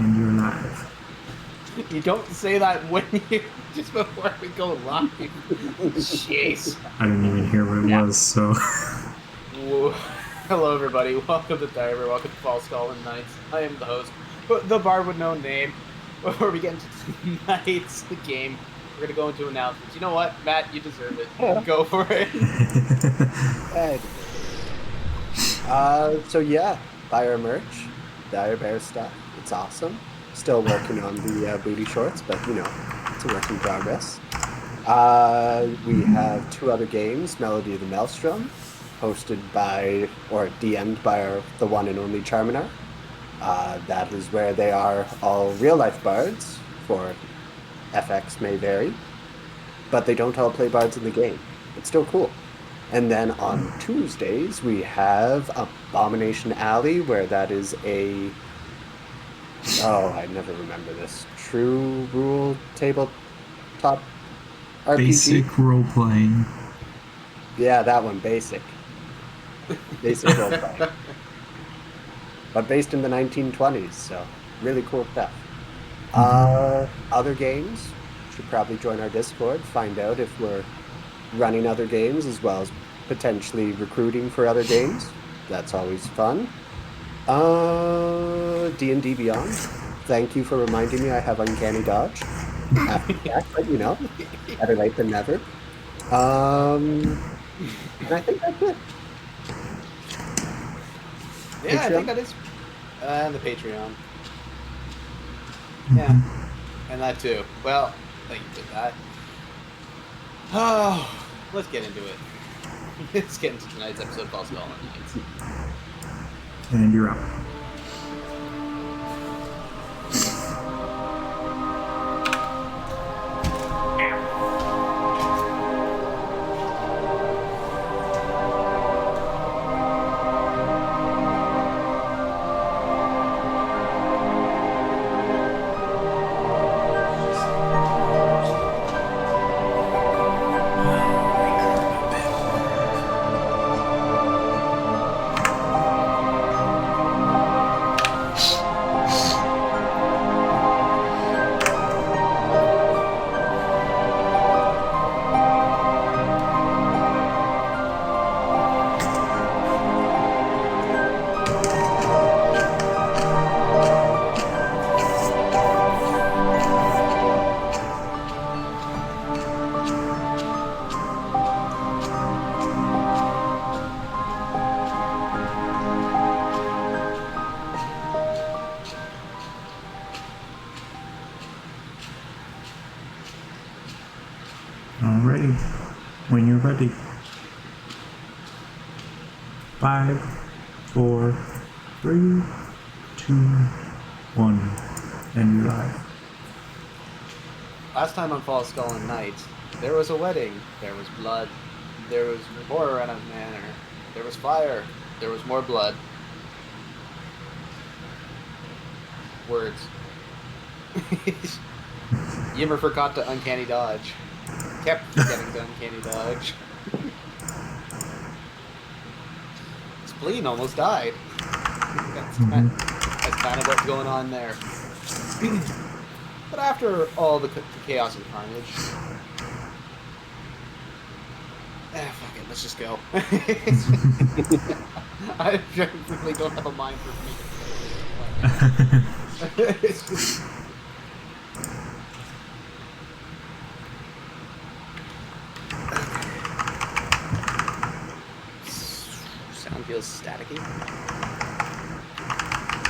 And you're live. You don't say that when you just before we go live. Jeez. I didn't even hear what it was, so. Whoa. Hello, everybody. Welcome to Diver. Welcome to Falskallan Nights. I am the host, the bard with no name. Before we get into tonight's game, we're gonna go into announcements. You know what, Matt? You deserve it. Go for it. So yeah, buy our merch, Dire Bear stuff. It's awesome. Still working on the booty shorts, but you know, it's a work in progress. We have two other games, Melody of the Maelstrom, hosted by, or DM'd by the one and only Charminar. That is where they are all real-life bards, for FX may vary, but they don't all play bards in the game. It's still cool. And then on Tuesdays, we have Abomination Alley, where that is a... Oh, I never remember this. True Rule Tabletop RPG? Basic role-playing. Yeah, that one, basic. Basic role-playing. But based in the 1920s, so really cool stuff. Other games, should probably join our Discord, find out if we're running other games as well as potentially recruiting for other games. That's always fun. D&D Beyond. Thank you for reminding me I have Uncanny Dodge. After that, but you know, better late than never. And I think that's it. Yeah, Patreon? I think that is. And the Patreon. Yeah, and that too. Well, thank you for that. Oh, let's get into it. Let's get into tonight's episode of Falskallan Nights. And you're up. Alrighty. When you're ready. 5, 4, 3, 2, 1, and you're live. Last time on Falskallan Nights, there was a wedding, there was blood, there was horror in a manor, there was fire, there was more blood. Words. Yimmer forgot to uncanny dodge. Kept forgetting to uncanny dodge. Spleen almost died. That's kind of what's going on there. But after all the chaos and carnage, fuck it, let's just go. I really don't have a mind for me. It's just... Sound feels staticky.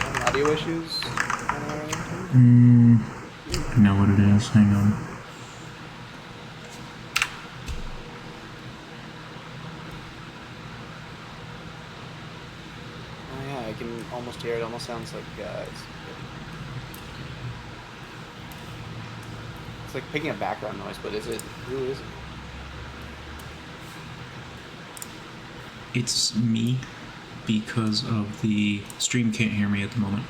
Any audio issues? I know what it is. Hang on. Oh yeah, I can almost hear it. Almost sounds like it's like picking up background noise, but is it? Who is it? It's me because of the stream can't hear me at the moment.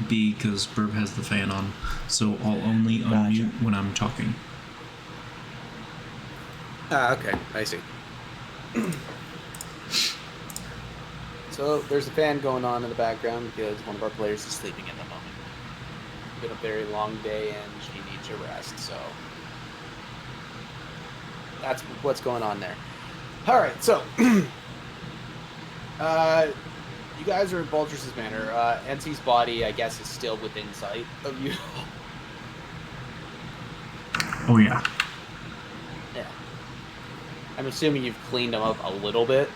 Because Burb has the fan on, so I'll only unmute when I'm talking. Ah, okay, I see. So there's a fan going on in the background because one of our players is sleeping at the moment. been a very long day and she needs a rest. So that's what's going on there. All right, so you guys are in Bulger's Manor. NC's body, I guess, is still within sight of you. Oh yeah. Yeah. I'm assuming you've cleaned him up a little bit.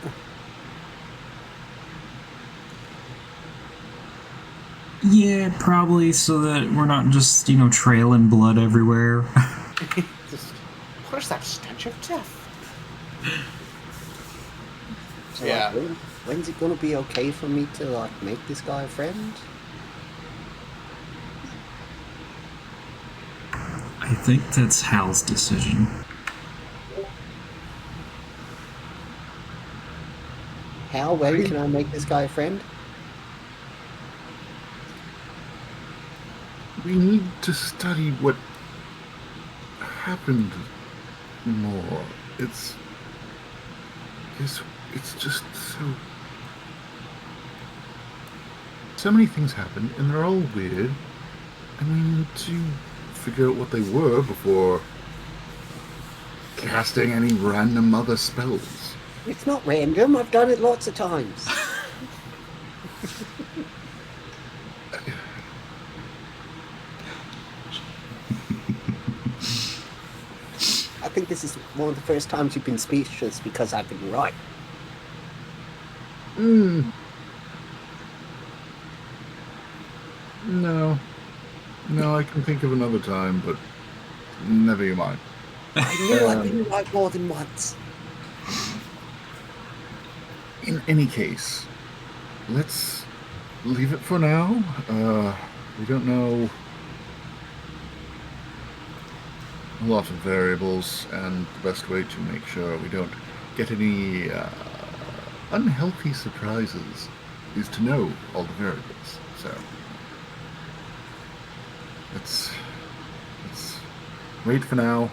Yeah, probably so that we're not just, trailing blood everywhere. Just, what is that stench of death? So, Yeah. like, when's it gonna be okay for me to like make this guy a friend? I think that's Hal's decision. Hal, when can I make this guy a friend? We need to study what happened more. It's just so many things happen, and they're all weird, and we need to figure out what they were before casting any random other spells. It's not random. I've done it lots of times. I think this is one of the first times you've been speechless because I've been right. No, I can think of another time, but never you mind. I knew I've been right more than once. In any case, let's leave it for now. We don't know a lot of variables, and the best way to make sure we don't get any unhealthy surprises is to know all the variables. So let's wait for now.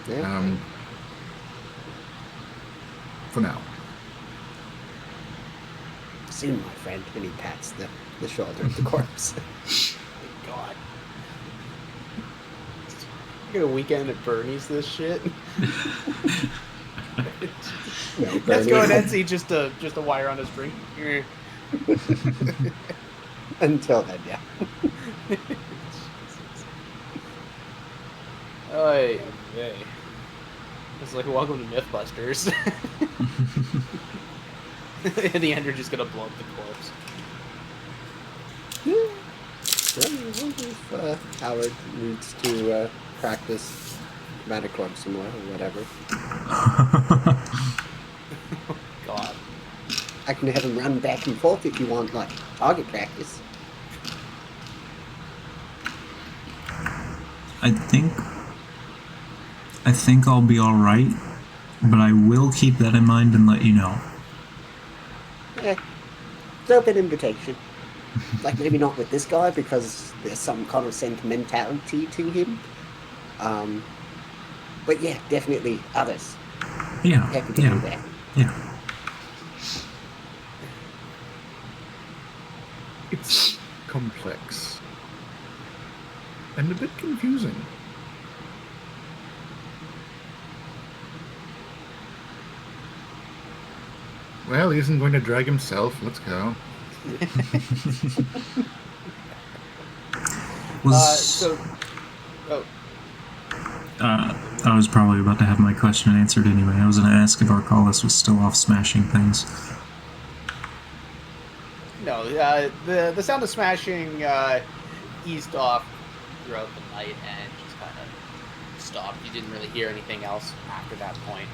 Yeah. For now. Soon, my friend, when he pats the shoulder of the corpse. God. You're gonna weekend at Bernie's this shit. Let's go ahead and see just a wire on his Brink. Until then, yeah. Oy vey. It's like, welcome to Mythbusters. In the end, you're just gonna blow up the corpse. Well, if Howard needs to practice Manicorn some more or whatever, God. I can have him run back and forth if you want, like, target practice. I think I'll be alright, but I will keep that in mind and let you know. It's open invitation. Like, maybe not with this guy because there's some kind of sentimentality to him. But yeah, definitely others. Yeah, Happy to do that. yeah. It's complex and a bit confusing. Well, he isn't going to drag himself. Let's go. I was probably about to have my question answered anyway. I was going to ask if Arcalis was still off smashing things. No, the sound of smashing eased off throughout the night and just kind of stopped. You didn't really hear anything else after that point.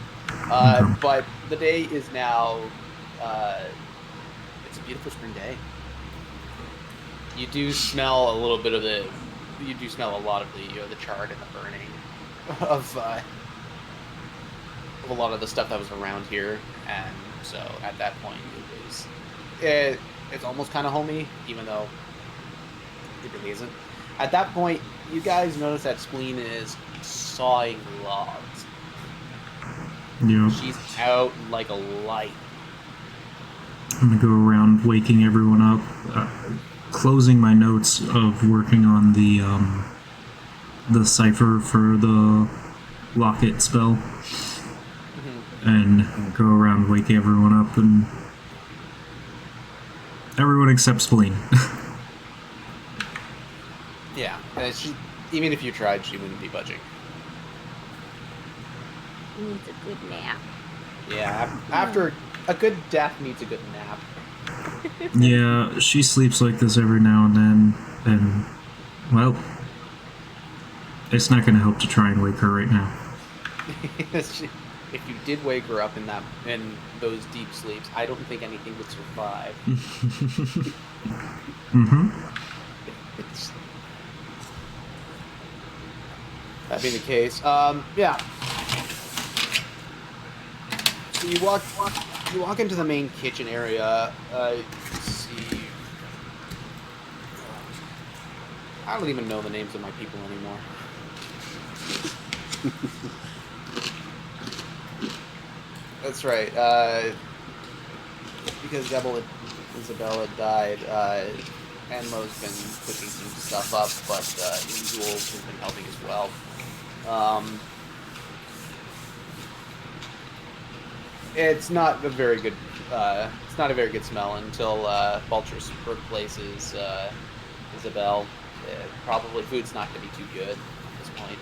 But the day is now, it's a beautiful spring day. You do smell a little bit of you do smell a lot of the charred and the burning of a lot of the stuff that was around here. And so at that point it's almost kind of homey, even though it really isn't. At that point, you guys notice that Spleen is sawing logs. Yep. She's out like a light. I'm going to go around waking everyone up. closing my notes of working on the cipher for the locket spell, and go around, wake everyone up, and everyone except Spleen. Yeah, even if you tried, she wouldn't be budging. Needs a good nap. Yeah, after a good death needs a good nap. Yeah, she sleeps like this every now and then, and, well, it's not going to help to try and wake her right now. If you did wake her up in those deep sleeps, I don't think anything would survive. That being the case, yeah. So you walk into the main kitchen area. You see, I don't even know the names of my people anymore. That's right. Because Isabella died, Enlo's been cooking some stuff up, but Jules has been helping as well. It's not a very good. It's not a very good smell until Vultures replaces Isabel. Probably food's not going to be too good at this point,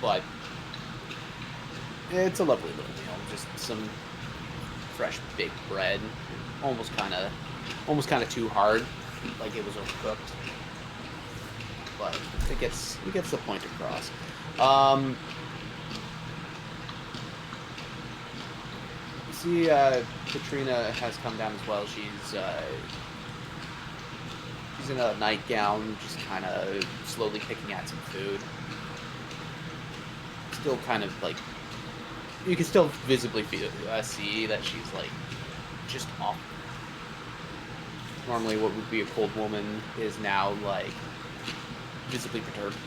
but it's a lovely little meal. Just some fresh baked bread, almost kind of too hard, like it was overcooked, but it gets the point across. See, Katrina has come down as well. She's in a nightgown, just kind of slowly picking at some food. Still kind of like, you can still visibly see that she's like just off. Normally, what would be a cold woman is now like visibly perturbed.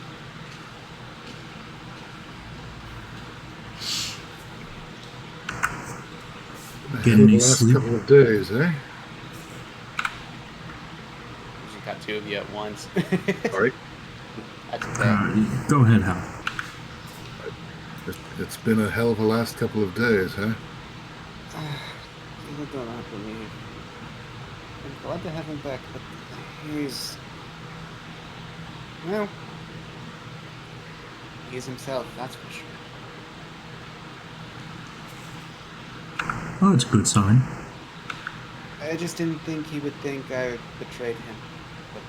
Get any the last sleep? couple of days, eh? She got two of you at once. Sorry. That's okay. Go ahead, Hal. It's been a hell of a last couple of days, huh? You don't have to leave. I'm glad to have him back, but he's... well... he's himself, that's for sure. Well, that's a good sign. I just didn't think he would think I betrayed him. But...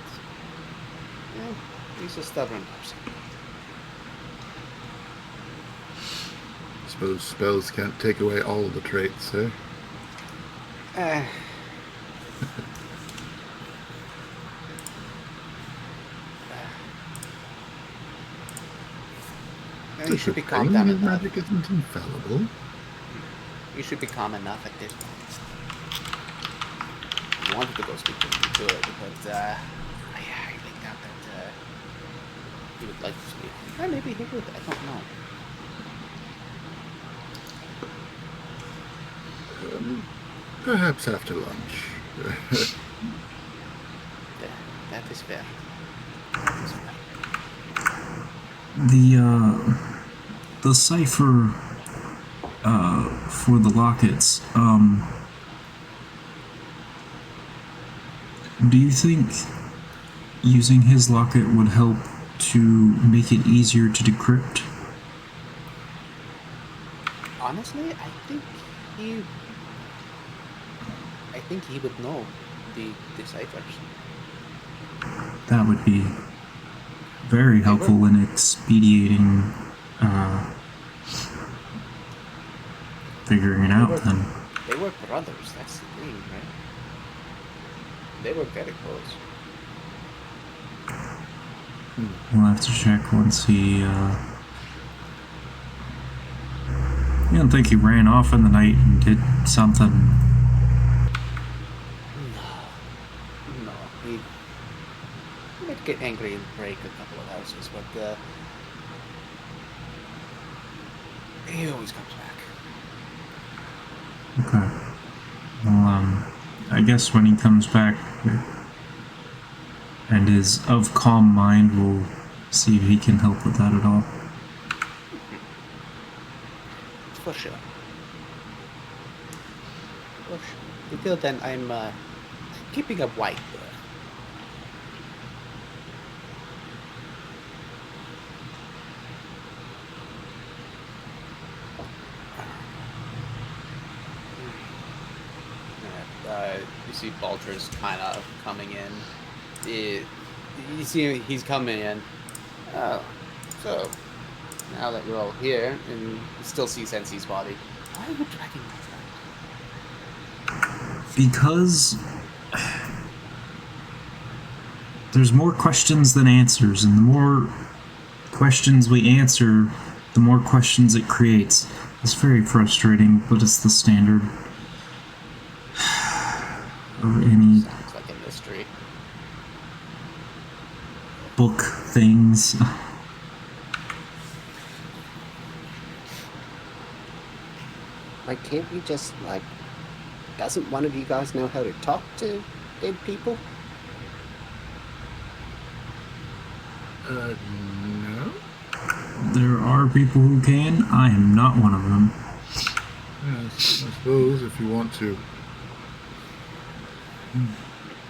yeah, he's a stubborn person. I suppose spells can't take away all of the traits, eh? You should be Thing, calm down your enough. magic isn't infallible. You should be calm enough at this point. If you wanted to go speak to him, you could, but I think that he would like to speak. Or maybe he would, I don't know. Perhaps after lunch. That is fair. The cipher for the lockets. Do you think using his locket would help to make it easier to decrypt? Honestly, I think he would know the ciphers. That would be very helpful in expediting figuring it out then. They were brothers, that's the thing, right? They were very close. We'll have to check once he you don't think he ran off in the night and did something? No, he might get angry and break a couple of houses, but he always comes back. Okay. Well, I I guess when he comes back and is of calm mind, we'll see if he can help with that at all. For sure. Until then, I'm keeping a white there. You see Balter's kind of coming in. You see he's coming in. Oh, so now that you're all here, and you still see Sensei's body, why are you dragging my friend? Because there's more questions than answers, and the more questions we answer, the more questions it creates. It's very frustrating, but it's the standard of any Sounds like a mystery. book things. Like, can't we just, like, doesn't one of you guys know how to talk to dead people? No? There are people who can. I am not one of them. Yes, I suppose if you want to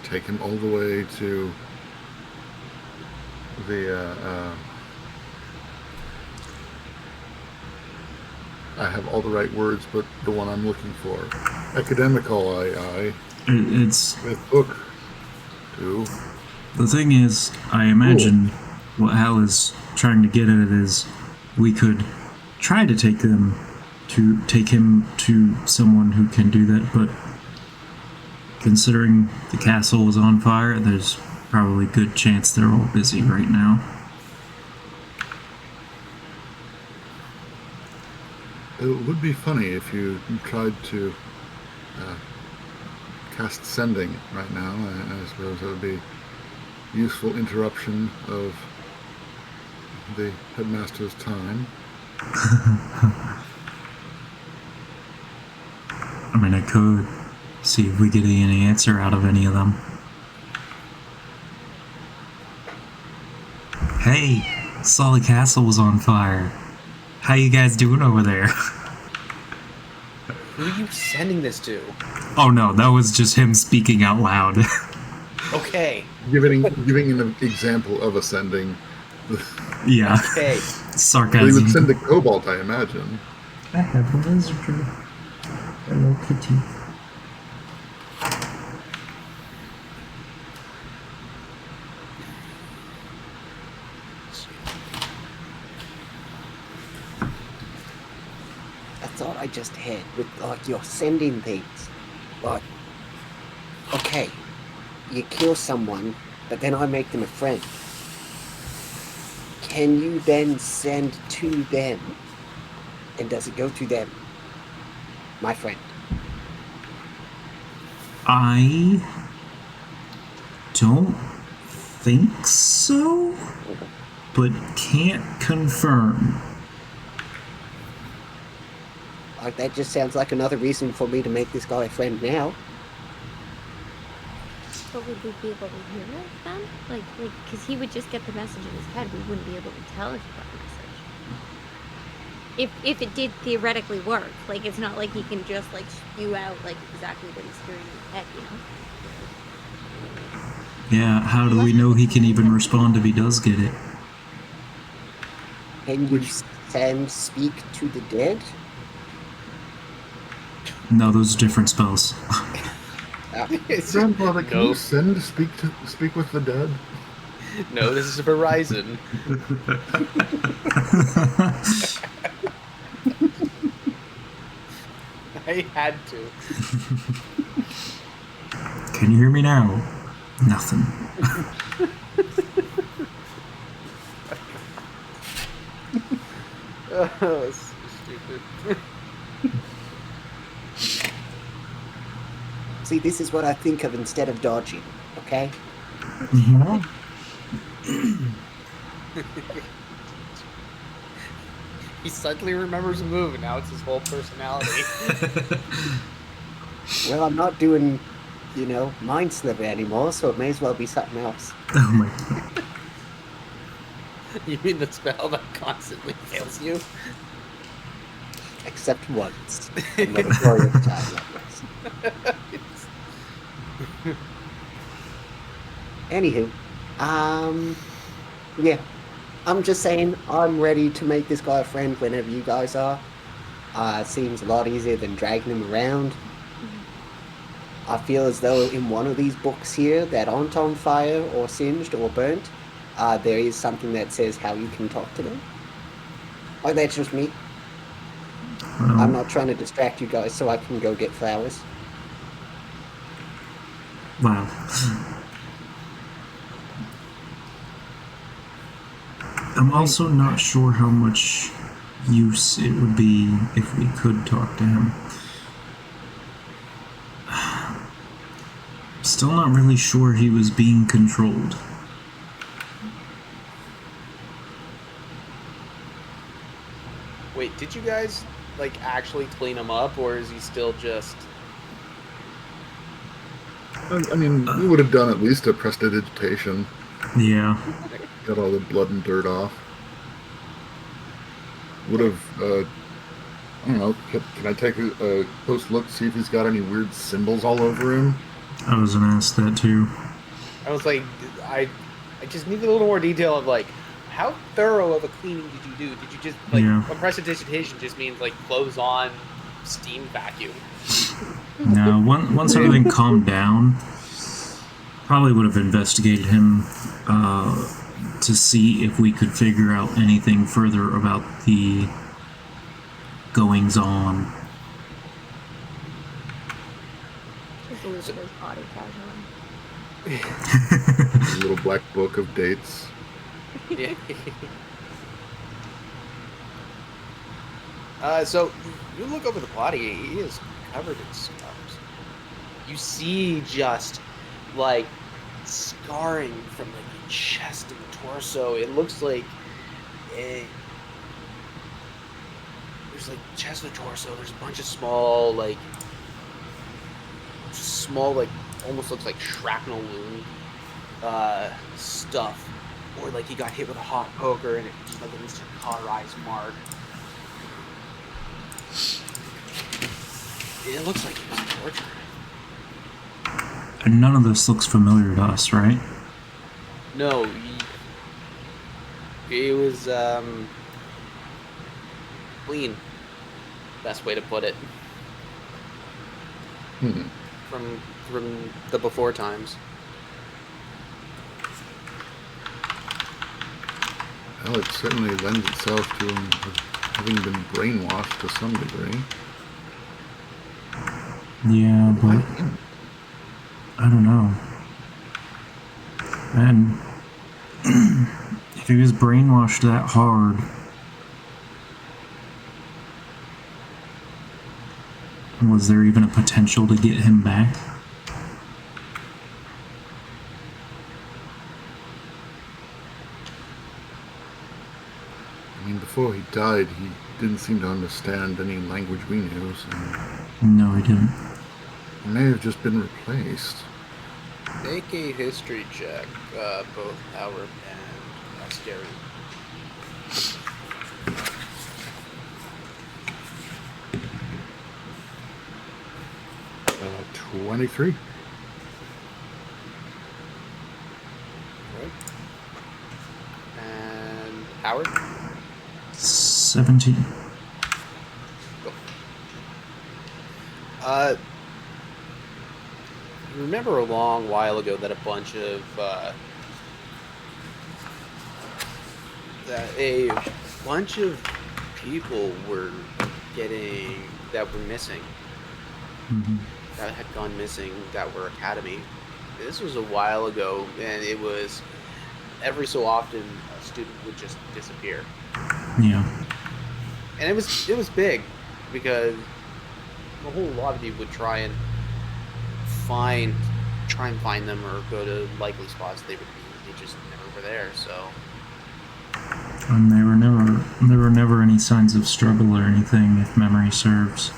take him all the way to the, I have all the right words, but the one I'm looking for. Academical, It's with book, too. the thing is, I imagine what Hal is trying to get at is we could try to take him to someone who can do that, but considering the castle was on fire, there's probably a good chance they're all busy right now. It would be funny if you tried to cast sending right now. I suppose that would be useful interruption of the headmaster's time. I mean, I could see if we get any answer out of any of them. Hey, saw the castle was on fire. How you guys doing over there? Who are you sending this to? Oh no, that was just him speaking out loud. Okay. Giving an example of a sending. Yeah, Okay. He sarcasm. would send a cobalt, I imagine. I have a lizard. Hello, kitty. That thought I just had with, like, your sending things. Like, okay, you kill someone, but then I make them a friend. Can you then send to them? And does it go to them? My friend. I don't think so, but can't confirm. Like, that just sounds like another reason for me to make this guy a friend now. But would we be able to hear it then? Like, because he would just get the message in his head. We wouldn't be able to tell if he got the message. If it did theoretically work, like, it's not like he can just, like, spew out, like, exactly what he's hearing in his head, you know? Yeah, how do we know he can even respond if he does get it? Can you send speak to the dead? No, those are different spells. Grandfather, can No. you send speak with the dead? No, this is Verizon. I had to. Can you hear me now? Nothing. Oh, that's so stupid. See, this is what I think of instead of dodging, okay? Mhm. He suddenly remembers a move, and now it's his whole personality. Well, I'm not doing Mind Sliver anymore, so it may as well be something else. Oh my god. You mean the spell that constantly fails you? Except once. And the majority of the time, that was. Anywho, yeah. I'm just saying, I'm ready to make this guy a friend whenever you guys are. Seems a lot easier than dragging him around. I feel as though in one of these books here that aren't on fire or singed or burnt, there is something that says how you can talk to them. Like, that's just me. I'm not trying to distract you guys so I can go get flowers. Wow. I'm also not sure how much use it would be if we could talk to him. Still not really sure he was being controlled. Wait, did you guys, actually clean him up, or is he still just... I mean, we would have done at least a prestidigitation. Yeah. Got all the blood and dirt off. Would have, I don't know, can I take a close look, see if he's got any weird symbols all over him? I was gonna ask that too. I was like, I just need a little more detail of, how thorough of a cleaning did you do? Did you just, Yeah. a prestidigitation just means, clothes on, steam vacuum. No, once everything calmed down, probably would have investigated him to see if we could figure out anything further about the goings on. Just look at his body casually. A little black book of dates. Yeah. So you look over the body; he is covered in scars. You see just scarring from the chest and the torso. It looks like there's chest and torso. There's a bunch of small almost looks like shrapnel wound stuff. Or he got hit with a hot poker and it just an instant cauterized mark. It looks like he was tortured. And none of this looks familiar to us, right? No, he was clean. Best way to put it. From the before times. Well, it certainly lends itself to him having been brainwashed to some degree. Yeah, but I don't know. And if he was brainwashed that hard, was there even a potential to get him back? I mean, before he died, he didn't seem to understand any language we knew, so No, he didn't. he may have just been replaced. Make a history check, both Howard and Scary. 23. Right. And Howard? 17. Cool. You remember a long while ago that a bunch of people were missing. Mm-hmm. That had gone missing, that were Academy. This was a while ago, and it was every so often a student would just disappear. Yeah. And it was big, because a whole lot of you would try and find them or go to likely spots they would be. They just never were there, so. And there were never any signs of struggle or anything, if memory serves.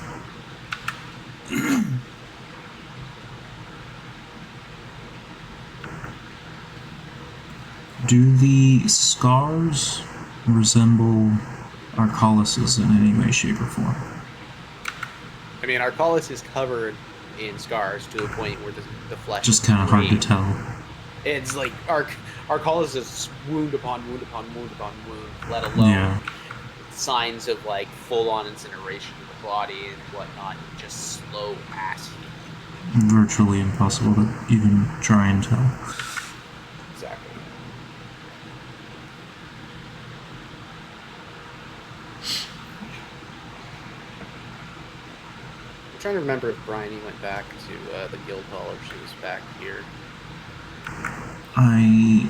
Do the scars resemble Arcalus's in any way, shape, or form? I mean, Arcalis is covered in scars to the point where the flesh Just is kind of hard to green. tell. It's like Arcalis is wound upon wound upon wound upon wound, let alone Yeah. signs of like full-on incineration of the body and whatnot. Just slow ass heat. Virtually impossible to even try and tell. Exactly. I'm trying to remember if Bryony went back to the guild hall or she was back here. I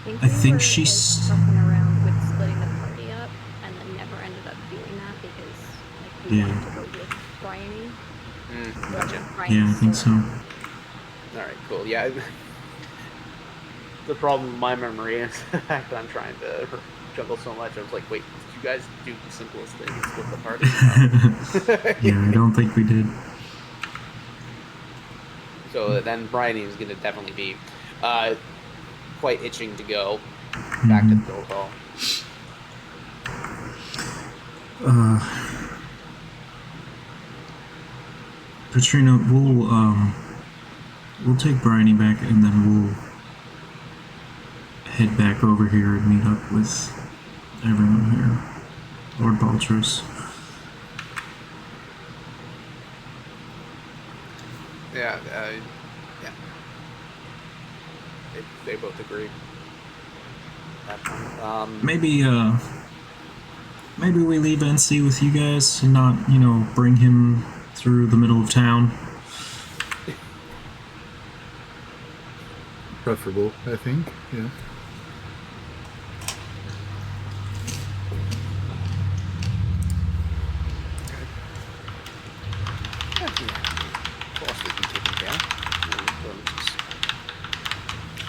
think we were, she's- like, fucking around with splitting the party up, and then never ended up doing that because like we Yeah. wanted to go with Bryony. Gotcha. Yeah, I think so. All right, cool. Yeah. The problem with my memory is the fact that I'm trying to juggle so much. I was like, wait, did you guys do the simplest thing and split the party? Yeah, I don't think we did. So then Bryony is going to definitely be quite itching to go back to the guild hall. Katrina, we'll take Bryony back and then we'll head back over here and meet up with everyone here. Lord Baltros. Yeah, yeah. They both agree. At that point. Maybe we leave NC with you guys and not, bring him through the middle of town. Preferable, I think. Yeah. Of course we can take him down.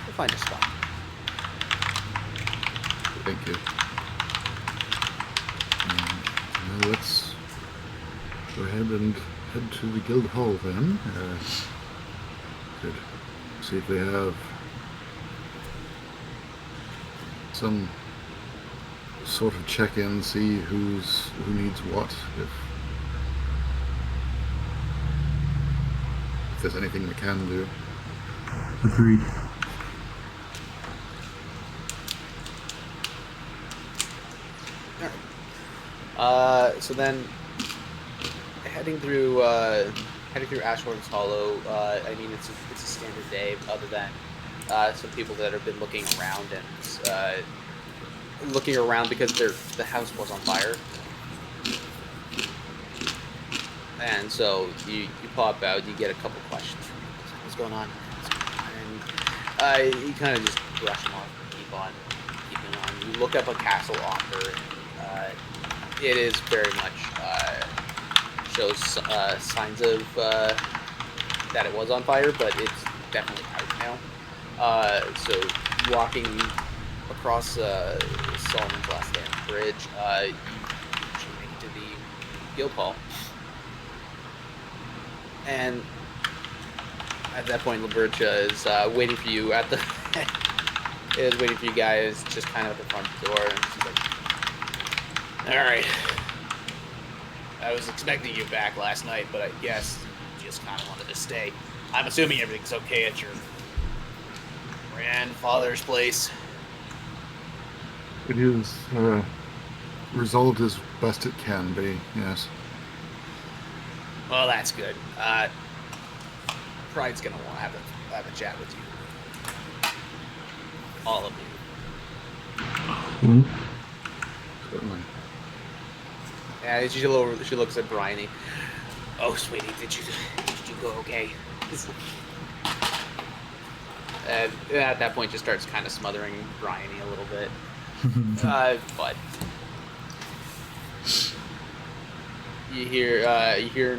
We'll find a spot. Thank you. Well, let's go ahead and head to the guild hall then. Could see if they have some sort of check-in, see who needs what, if there's anything we can do. Agreed. So then, heading through Ashhorn's Hollow. I mean, it's a standard day, other than some people that have been looking around because the house was on fire, and so you pop out, you get a couple questions. What's going on? And you kind of just brush them off and keeping on. You look up a castle offer, and it is very much shows signs of that it was on fire, but it's definitely out now. So walking across Solomon's Last Stand Bridge, you actually make it to the guild hall, and at that point, Labertia is waiting for you at the is waiting for you guys just kind of at the front door, and she's like, "All right, I was expecting you back last night, but I guess you just kind of wanted to stay. I'm assuming everything's okay at your grandfather's place." It is resolved as best it can be, yes. Well, that's good. Pride's gonna want to have a chat with you, all of you. Certainly. Yeah, she looks at Bryony. "Oh, sweetie, did you go okay?" And at that point, just starts kind of smothering Bryony a little bit. But you hear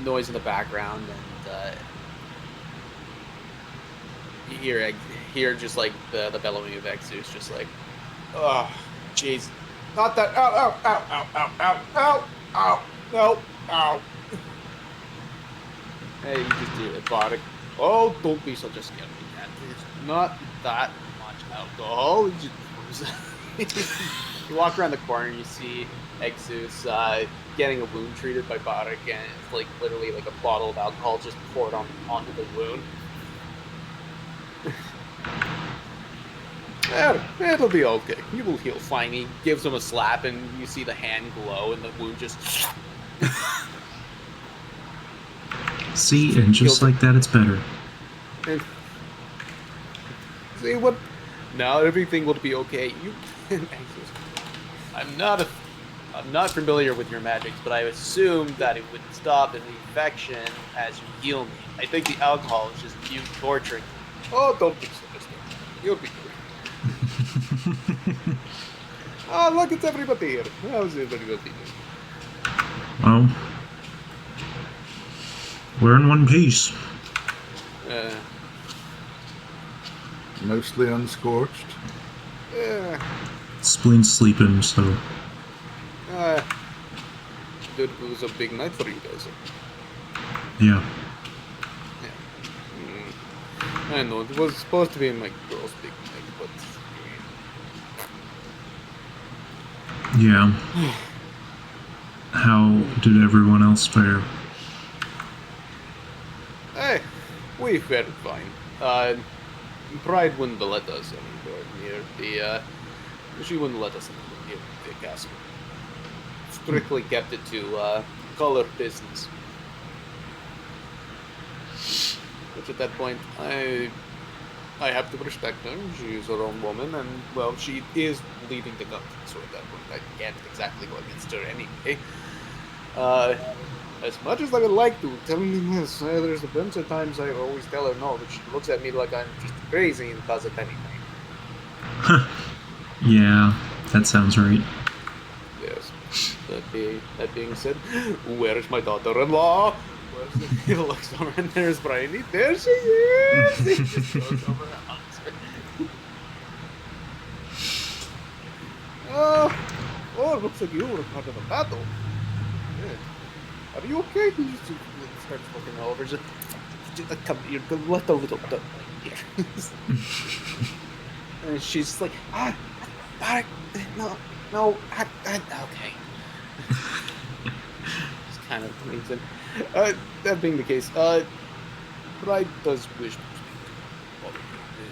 noise in the background, and you hear just like the bellowing of Exus, just like, "Oh, jeez, not that! Ow! Ow! Ow! Ow! Ow! Ow! Ow! Ow! No! Ow!" Hey, you just do Oh, don't be such a scaredy cat. It's not that much alcohol. It's just you walk around the corner and you see Exus getting a wound treated by Barak, and it's like literally like a bottle of alcohol just poured onto the wound. It'll be okay. You will heal fine. He gives him a slap, and you see the hand glow, and the wound just. See, and just like that, it's better. And see what? Now everything will be okay. I'm not familiar with your magics, but I assume that it would stop an infection as you heal me. I think the alcohol is just you torturing me. Oh, don't be so mistaken. You'll be good. Oh, look, it's everybody here. How's everybody doing? Well, we're in one piece. Mostly unscorched. Spleen's sleeping, so. It was a big night for you guys. Yeah. I know, it was supposed to be my girl's big night, but. Yeah. How did everyone else fare? Hey, we fared fine. Pride wouldn't let us anywhere near the, she wouldn't let us anywhere near the castle. Strictly kept it to, color business. Which at that point, I have to respect her. She's her own woman, and, well, she is leading the country, so at that point I can't exactly go against her anyway. As much as I would like to, telling me this, there's a bunch of times I always tell her no, but she looks at me like I'm just crazy and does it anyway. Yeah, that sounds right. Yes. That being said, where is my daughter-in-law? He looks over and there's Bryony. There she is! He just goes over and hugs her. Oh, it looks like you were part of a battle. Yeah. Are you okay? He just starts looking over. Just, come here, let the little duck here. And she's like, no, okay. Just kind of leaves it. That being the case, Pride does wish to speak to all of you,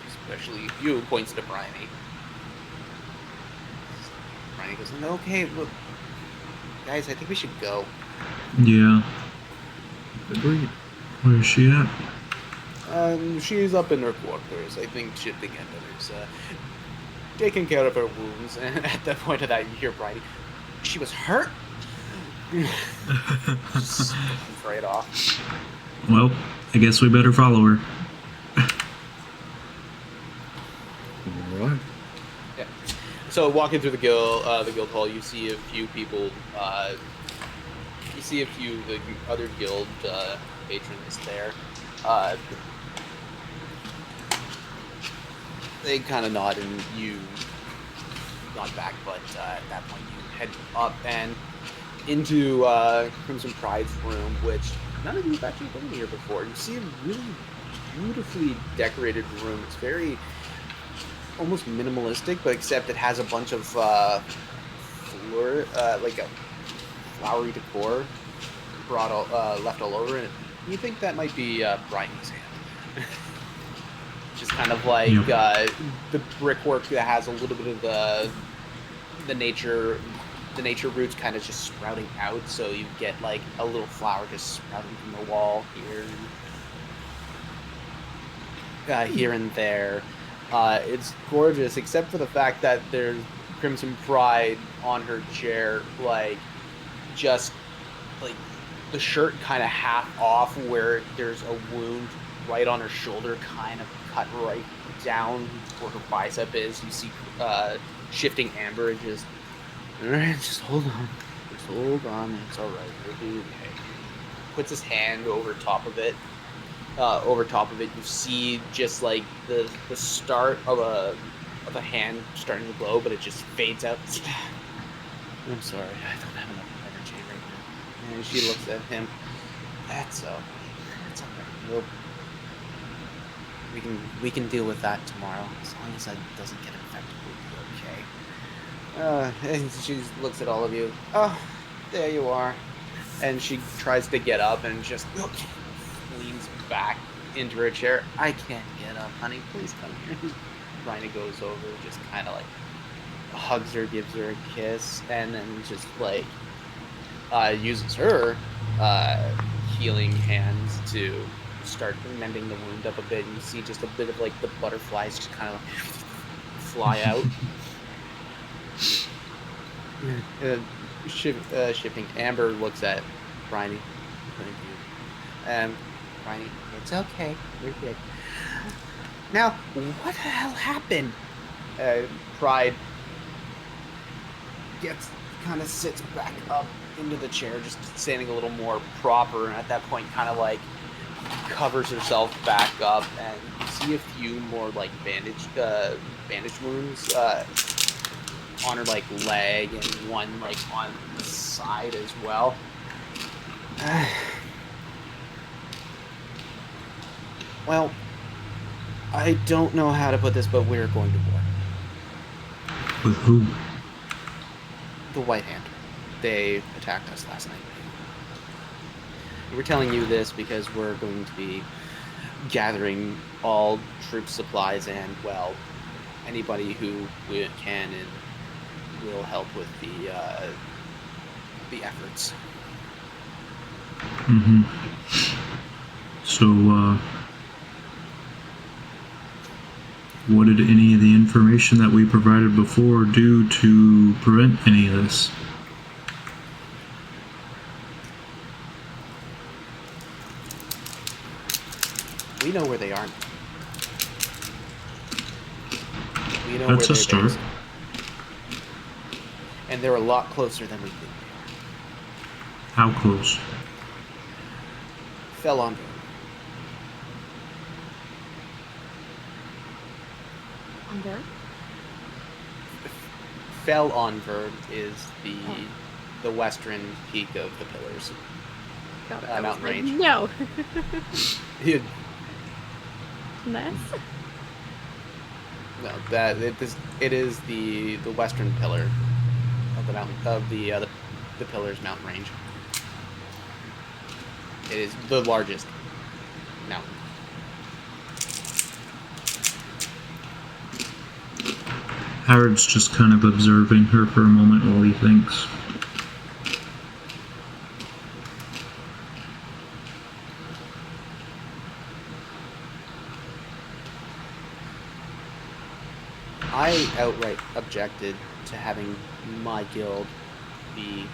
especially you, points to Bryony. Bryony goes, okay, look, guys, I think we should go. Yeah. Agreed. Where's she at? She's up in her quarters. I think shipping is taking care of her wounds. And at that point of that, you hear Bryony, she was hurt? Just right off. Well, I guess we better follow her. All right. Yeah. So walking through the guild hall, you see a few people. You see a few the other guild patrons there. They kind of nod and you nod back, but at that point you head up and into Crimson Pride's room, which none of you have actually been here before. You see a really beautifully decorated room. It's very almost minimalistic, but except it has a bunch of like a flowery decor left all over it. You think that might be Bryony's hand. Just kind of like the brickwork that has a little bit of the nature roots kind of just sprouting out, so you get like a little flower just sprouting from the wall here and there. It's gorgeous, except for the fact that there's Crimson Pride on her chair, like just like the shirt kind of half off, where there's a wound right on her shoulder, kind of cut right down where her bicep is. You see shifting amber and just, all right, just hold on, it's all right, we'll be okay. Puts his hand over top of it. You see just like the start of a hand starting to glow, but it just fades out. I'm sorry, I don't have enough energy right now. And she looks at him. That's all right. we can deal with that tomorrow. As long as it doesn't get infected, we'll be okay. And she looks at all of you. Oh, there you are. And she tries to get up and just leans back into her chair. I can't get up, honey. Please come here. Rhina goes over, just kind of like hugs her, gives her a kiss, and then just like uses her healing hands to start mending the wound up a bit. And you see just a bit of like the butterflies just kind of like fly out. Shipping. Amber looks at Bryony. Thank you. Bryony, it's okay. You're good. Now, what the hell happened? Pride kind of sits back up into the chair, just standing a little more proper, and at that point kind of like covers herself back up, and you see a few more like bandage wounds on her like leg, and one like on the side as well. Well, I don't know how to put this, but we're going to war. With who? The White Hand. They attacked us last night. We're telling you this because we're going to be gathering all troop supplies and, well, anybody who we can and will help with the efforts. Mm-hmm. So, what did any of the information that we provided before do to prevent any of this? We know where they are. We know That's where a start. based. And they're a lot closer than we think they are. How close? Fell on them. Under? Fell on Verb is the western peak of the Pillars. Got it. Mountain range. No. It- Less? No, it is the western pillar of the mountain of the Pillars mountain range. It is the largest mountain. Howard's just kind of observing her for a moment while he thinks. I outright objected to having my guild be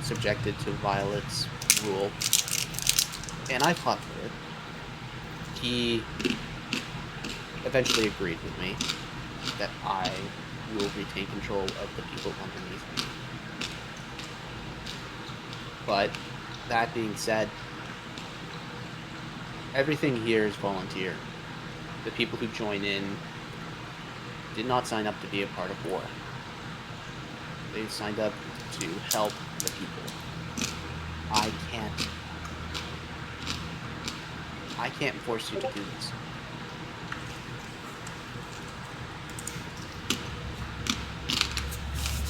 subjected to Violet's rule, and I fought for it. He eventually agreed with me that I will retain control of the people underneath me. But that being said, everything here is volunteer. The people who join in did not sign up to be a part of war. They signed up to help the people. I can't force you to do this.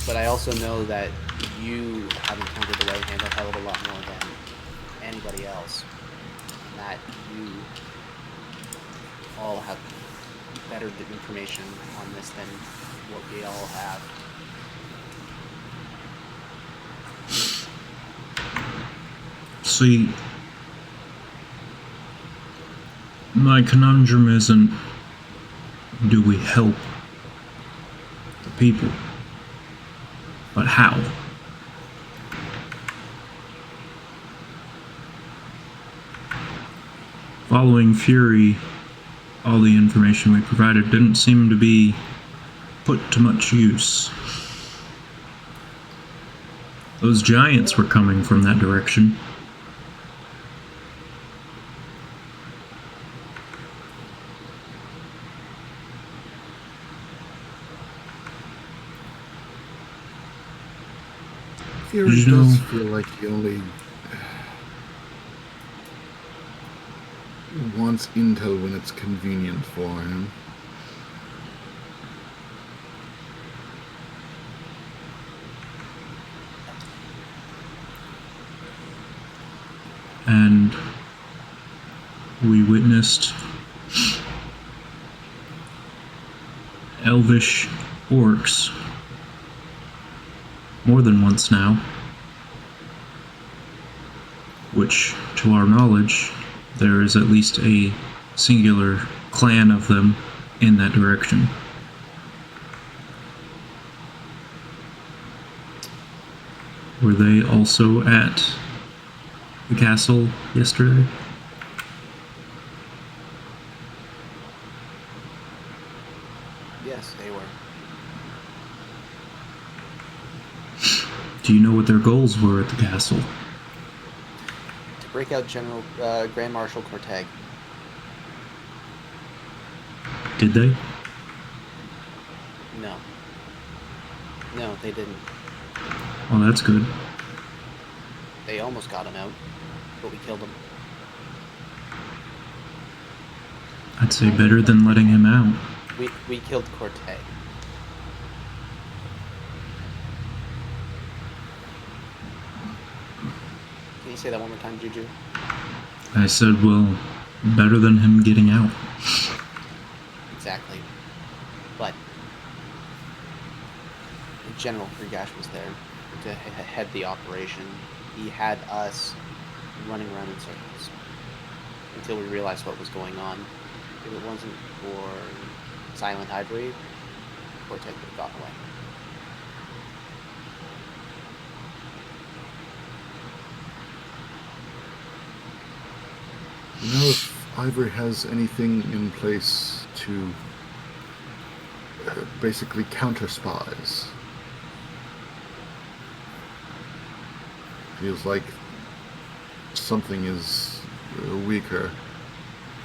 But I also know that you have encountered the White Hand a hell of a lot more than anybody else. And that you all have better information on this than what we all have. See, my conundrum isn't, do we help the people, but how? Following Fury, all the information we provided didn't seem to be put to much use. Those giants were coming from that direction. Fury You know- does feel like he only wants intel when it's convenient for him. And we witnessed elvish orcs more than once now, which, to our knowledge, there is at least a singular clan of them in that direction. Were they also at the castle yesterday? Yes, they were. Do you know what their goals were at the castle? To break out General Grand Marshal Corteg. Did they? No. No, they didn't. Well, that's good. They almost got him out, but we killed him. I'd say better than letting him out. We killed Corteg. Can you say that one more time, Juju? I said, well, better than him getting out. Exactly. But General Fregash was there to head the operation. He had us running around in circles until we realized what was going on. If it wasn't for Silent Ivory, Corteg would have gotten away. You know if Ivory has anything in place to basically counter spies? Feels like something is weaker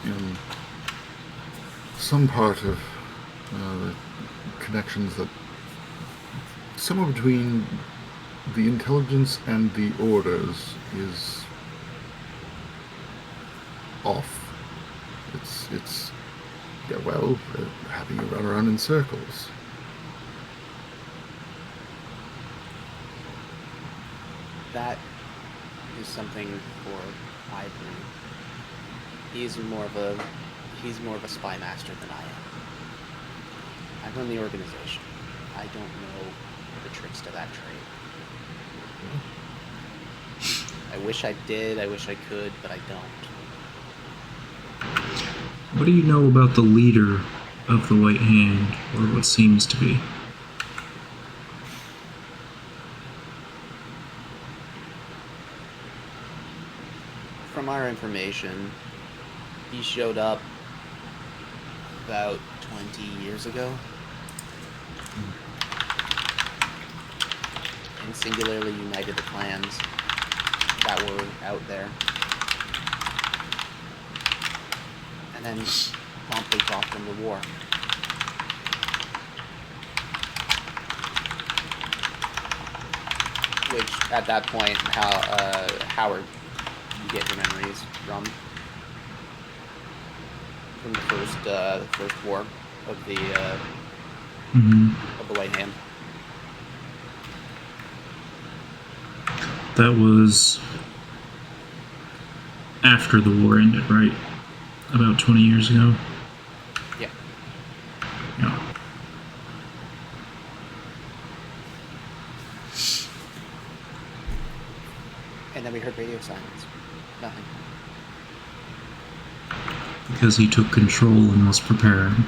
in some part of the connections that somewhere between the intelligence and the orders is off. It's yeah, well, having you run around in circles. That is something for Ivory. He's more of a spy master than I am. I run the organization. I don't know the tricks to that trade. I wish I did, I wish I could, but I don't. What do you know about the leader of the White Hand, or what seems to be? From our information, he showed up about 20 years ago and singularly united the clans that were out there, and then promptly brought them to war. Which, at that point, Howard, you get your memories from the first war of the White Hand. That was after the war ended, right? About 20 years ago? Yeah. Yeah. And then we heard radio silence. Nothing. Because he took control and was preparing.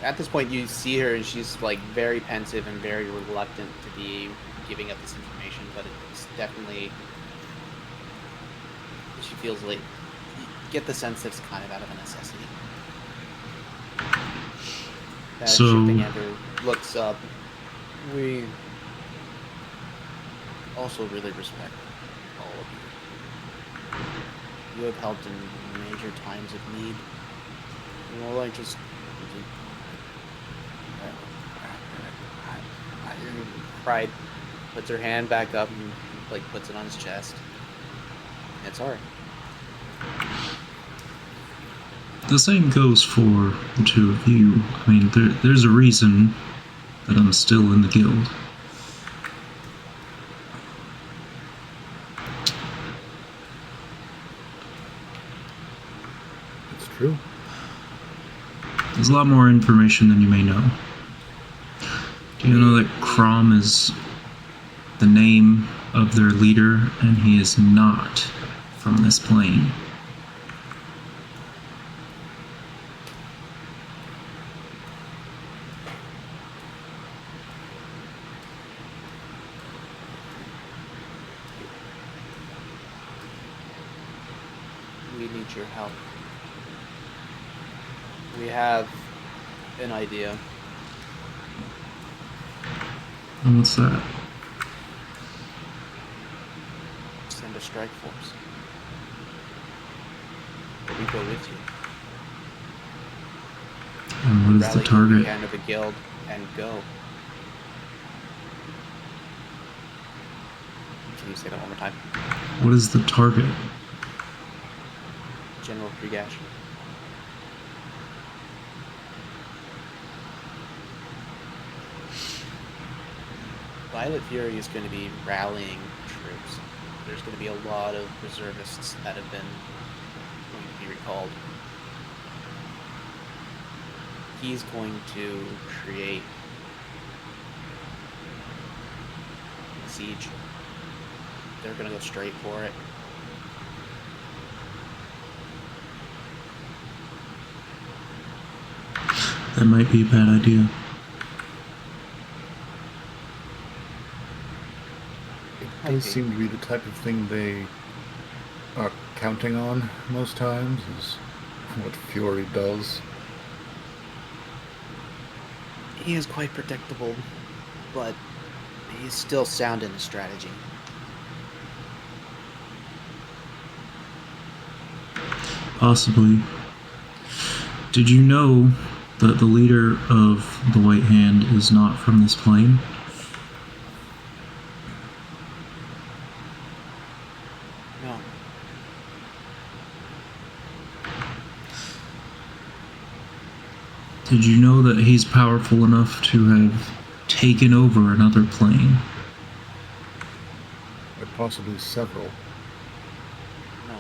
At this point, you see her, and she's like very pensive and very reluctant to be giving up this information, but it's definitely, she feels like, you get the sense that it's kind of out of a necessity. As Shifting Amber looks up, we also really respect all of you. You have helped in major times of need. Well, I just... Pride puts her hand back up and like puts it on his chest. It's alright. The same goes for the two of you. I mean, there's a reason that I'm still in the guild. It's true. There's a lot more information than you may know. Do you know that Crom is the name of their leader, and he is not from this plane? We need your help. We have an idea. And what's that? Send a strike force. We go with you. And what is the Rally target? every hand of the guild and go. Can you say that one more time? What is the target? General Pregash. Violet Fury is going to be rallying troops. There's going to be a lot of reservists that have been going to be recalled. He's going to create a siege. They're going to go straight for it. That might be a bad idea. It does seem to be the type of thing they are counting on most times, is what Fury does. He is quite predictable, but he's still sound in his strategy. Possibly. Did you know that the leader of the White Hand is not from this plane? No. Did you know that he's powerful enough to have taken over another plane? Or possibly several. No.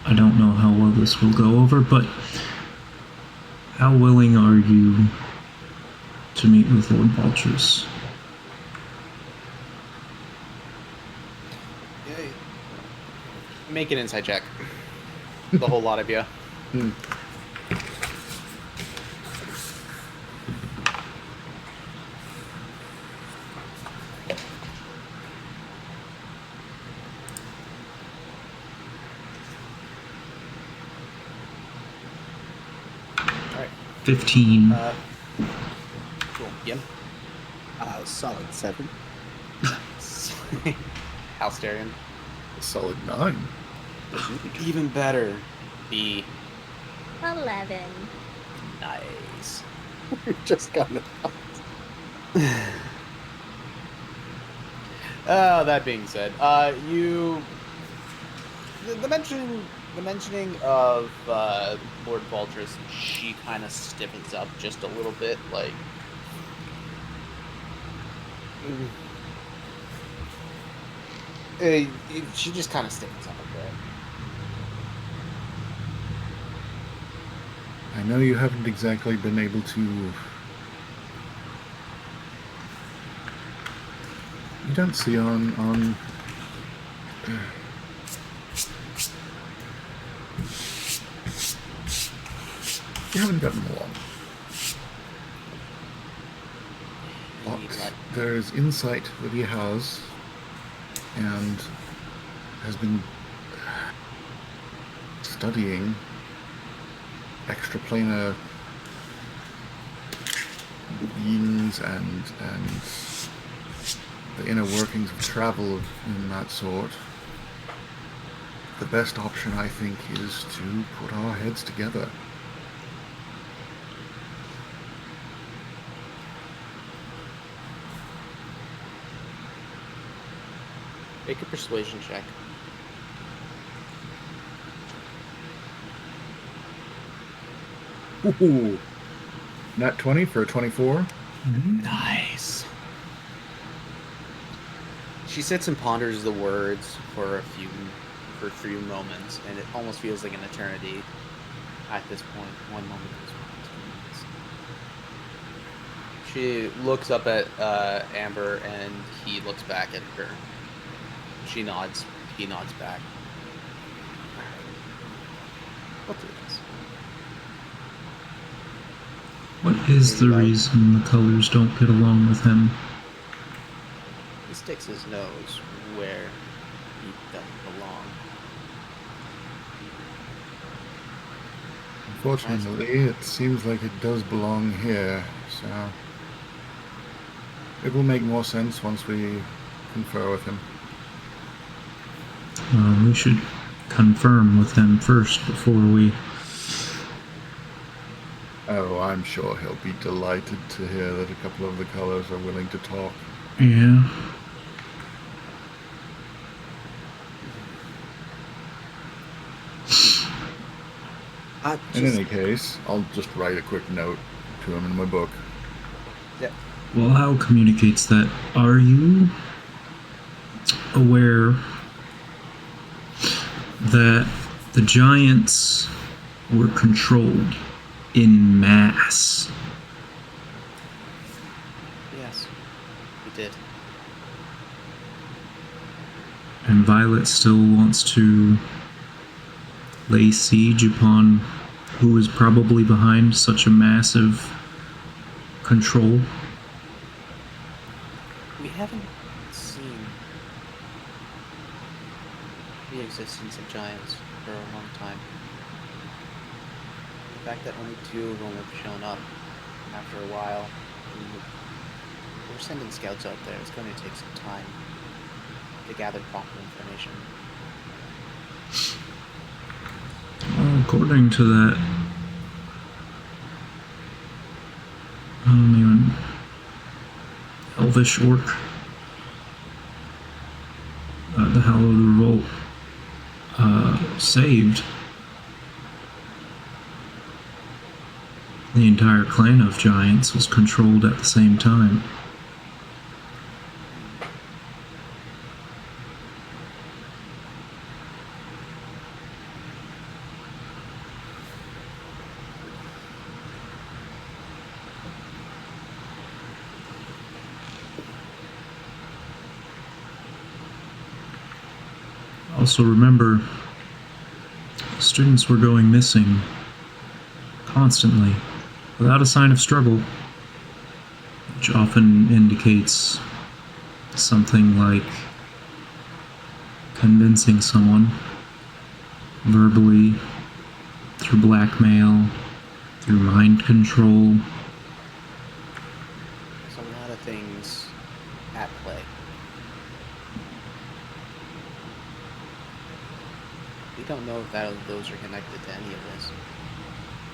I don't know how well this will go over, but how willing are you to meet with Lord Vultures? Make an insight check. The whole lot of you. Alright. 15. Cool. Yen? Solid 7. Halsterian. A solid 9. Even better. B. 11. Nice. We've just gotten That being said, you the mentioning of Lord Vultress, she kind of stiffens up just a little bit, like. She just kind of stiffens up a bit. I know you haven't exactly been able to... You don't see on you haven't gotten along. But there's insight that he has, and has been studying extraplanar beings and the inner workings of travel in that sort. the best option, I think, is to put our heads together. Make a persuasion check. Ooh. Nat 20 for a 24. Nice. She sits and ponders the words for a few moments, and it almost feels like an eternity at this point. 1 moment is 2 minutes. She looks up at Amber, and he looks back at her. She nods. He nods back. We'll do this. What is the reason the colors don't get along with him? He sticks his nose where he doesn't belong. Unfortunately, it seems like it does belong here, so it will make more sense once we confer with him. We should confirm with him first before we... Oh, I'm sure he'll be delighted to hear that a couple of the colors are willing to talk. Yeah. In any case, I'll just write a quick note to him in my book. Yep. Well, Hal communicates that. Are you aware that the giants were controlled in mass? Yes, we did. And Violet still wants to lay siege upon who is probably behind such a massive control? We haven't seen the existence of giants for a long time. The fact that only 2 of them have shown up after a while, we're sending scouts out there. It's going to take some time to gather proper information. Well, according to that, even Elvish Orc, the Hallowed Revolt, saved the entire clan of giants was controlled at the same time. Also remember, students were going missing constantly, without a sign of struggle, which often indicates something like convincing someone verbally, through blackmail, through mind control. There's a lot of things at play. We don't know if those are connected to any of this.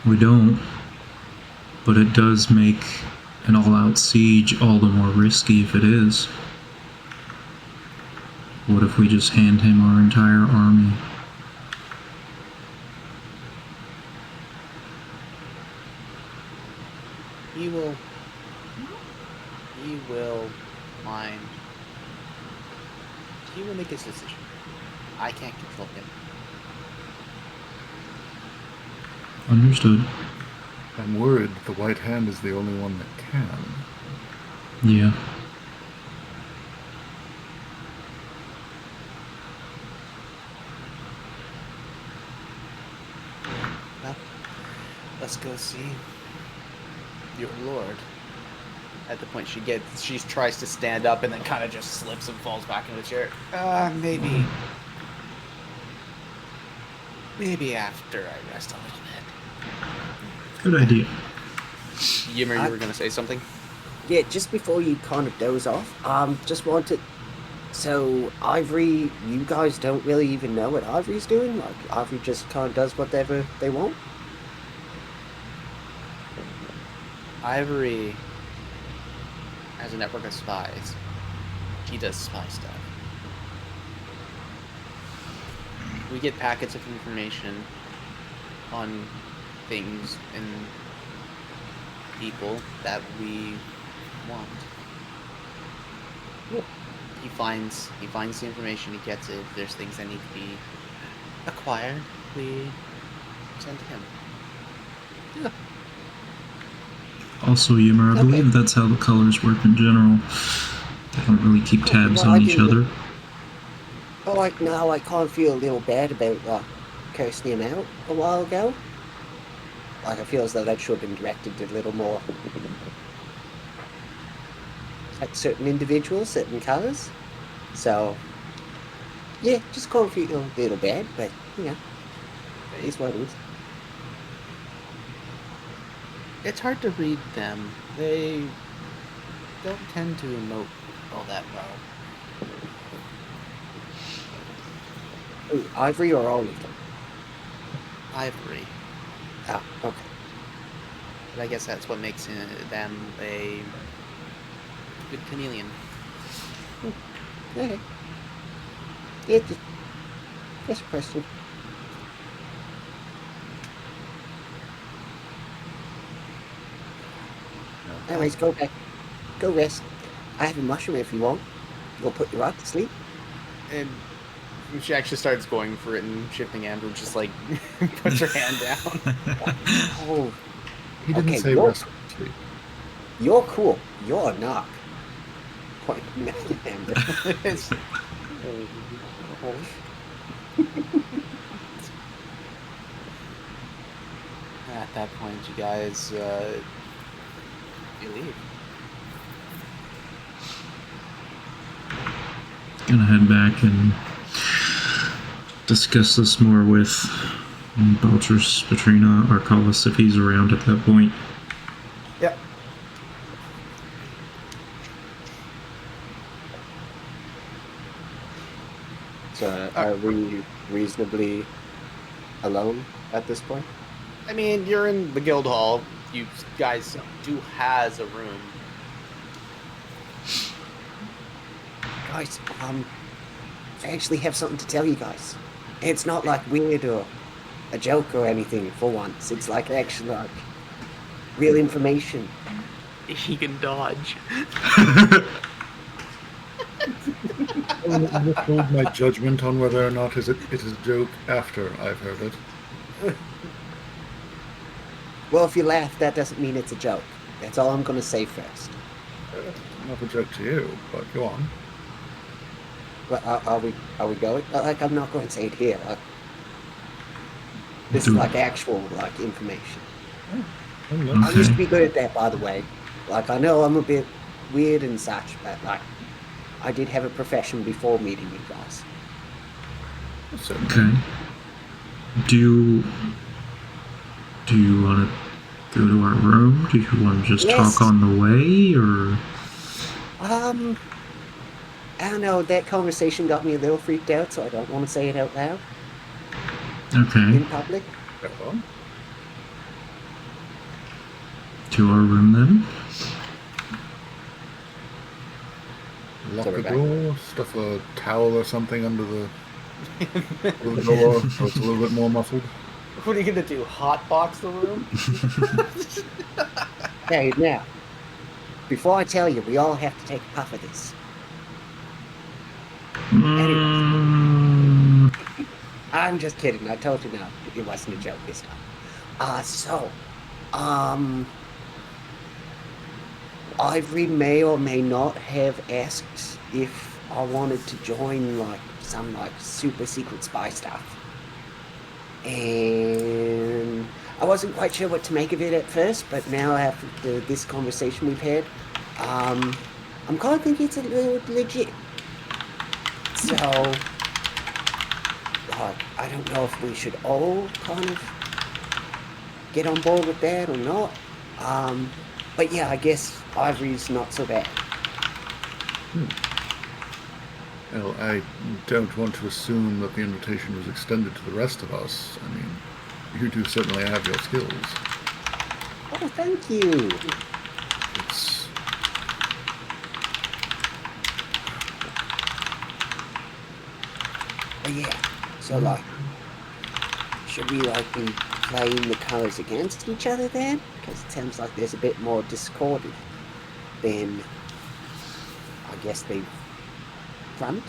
We don't, but it does make an all-out siege all the more risky if it is. What if we just hand him our entire army? He will mind. He will make his decision. I can't control him. Understood. I'm worried the White Hand is the only one that can. Yeah. Well, let's go see your lord. At the point she tries to stand up and then kind of just slips and falls back into the chair. Maybe after I rest a little bit. Good idea. Yimmer, you were going to say something? Yeah, just before you kind of doze off, just wanted... So, Ivory, you guys don't really even know what Ivory's doing? Like, Ivory just kind of does whatever they want? Ivory has a network of spies. She does spy stuff. We get packets of information on things and people that we want. Yeah. He finds the information, he gets it. If there's things that need to be acquired, we send to him. Yeah. Also, Ymer, I believe that's how the colors work in general. They don't really keep tabs Well, on I each didn't- other. But like now, I kind of feel a little bad about like cursing him out a while ago. Like I feel as though that should have been directed a little more at certain individuals, certain colours. So yeah, just kind of feel a little bad, but you know, it is what it is. It's hard to read them. They don't tend to emote all that well. Ooh, Ivory or all of them? Ivory. Ah, okay. But I guess that's what makes them a good chameleon. Okay. Yeah, just a question. Anyways, go back. Go rest. I have a mushroom if you want. We'll put you right to sleep. And she actually starts going for it, and Shifting Amber just like puts her hand down. Oh, He didn't Okay, say well- rest sleep. you're cool. You're not. Point Amber. It's- At that point, you guys you leave. Gonna head back and discuss this more with Belters, Patrina, Arcalis if he's around at that point. Yep. So, are we reasonably alone at this point? I mean, you're in the guild hall. You guys do has a room. Guys, I actually have something to tell you guys. It's not like weird or a joke or anything for once. It's like actually like real information. He can dodge. I'll withhold my judgment on whether or not it is a joke after I've heard it. Well, if you laugh, that doesn't mean it's a joke. That's all I'm gonna say first. Not a joke to you, but go on. Well, are we going? Like, I'm not going to say it here. This is like actual like information. I used to be good at that, by the way. Like, I know I'm a bit weird and such, but like, I did have a profession before meeting you guys. So, Okay. Do you want to go to our room? Do you want to just Yes. talk on the way, or? I don't know. That conversation got me a little freaked out, so I don't want to say it out loud Okay. in public. well, To our room then? lock So the we're back. door, stuff a towel or something under the door so it's a little bit more muffled. What are you gonna do? Hotbox the room? Hey, now, before I tell you, we all have to take a puff of this. Mm, I'm just kidding. I told you now. It wasn't a joke this time. Ivory may or may not have asked if I wanted to join like some like super secret spy stuff. And I wasn't quite sure what to make of it at first, but now after this conversation we've had, I'm kind of thinking it's a little legit. So, I don't know if we should all kind of get on board with that or not. But yeah, I guess Ivory's not so bad. Well, I don't want to assume that the invitation was extended to the rest of us. I mean, you two certainly have your skills. Oh, thank you. It's... But yeah, so like, should we like be playing the colours against each other then? Because it seems like there's a bit more discord than, I guess, the front.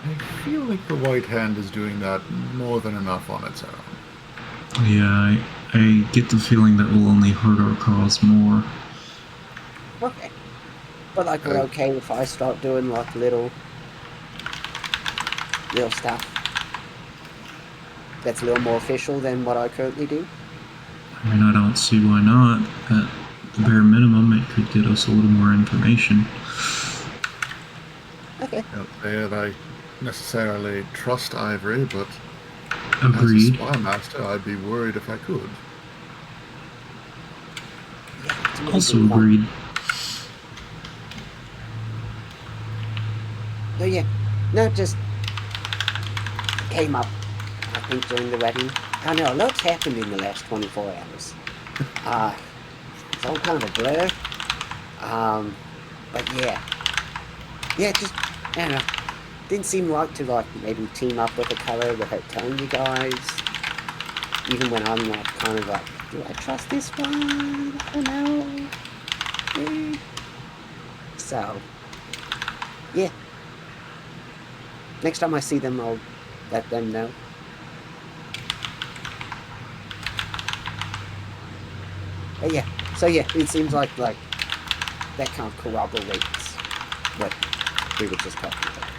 I feel like the White Hand is doing that more than enough on its own. Yeah, I get the feeling that will only hurt our cause more. Okay. But like, we're okay if I start doing like little stuff that's a little more official than what I currently do. I mean, I don't see why not. At the bare minimum, it could get us a little more information. Okay. Can't say that I necessarily trust Ivory, but Agreed. as a spy master, I'd be worried if I could. Yeah, it's a Also really good agreed. So yeah, no, just came up, I think, during the wedding. I know, a lot's happened in the last 24 hours. It's all kind of a blur. But yeah. Yeah, just, I don't know. Didn't seem right to, like, maybe team up with a color without telling you guys. Even when I'm, like, kind of like, do I trust this one? I don't know. So, yeah. Next time I see them, I'll let them know. But yeah, so yeah, it seems like that kind of corroborates what we were just talking about.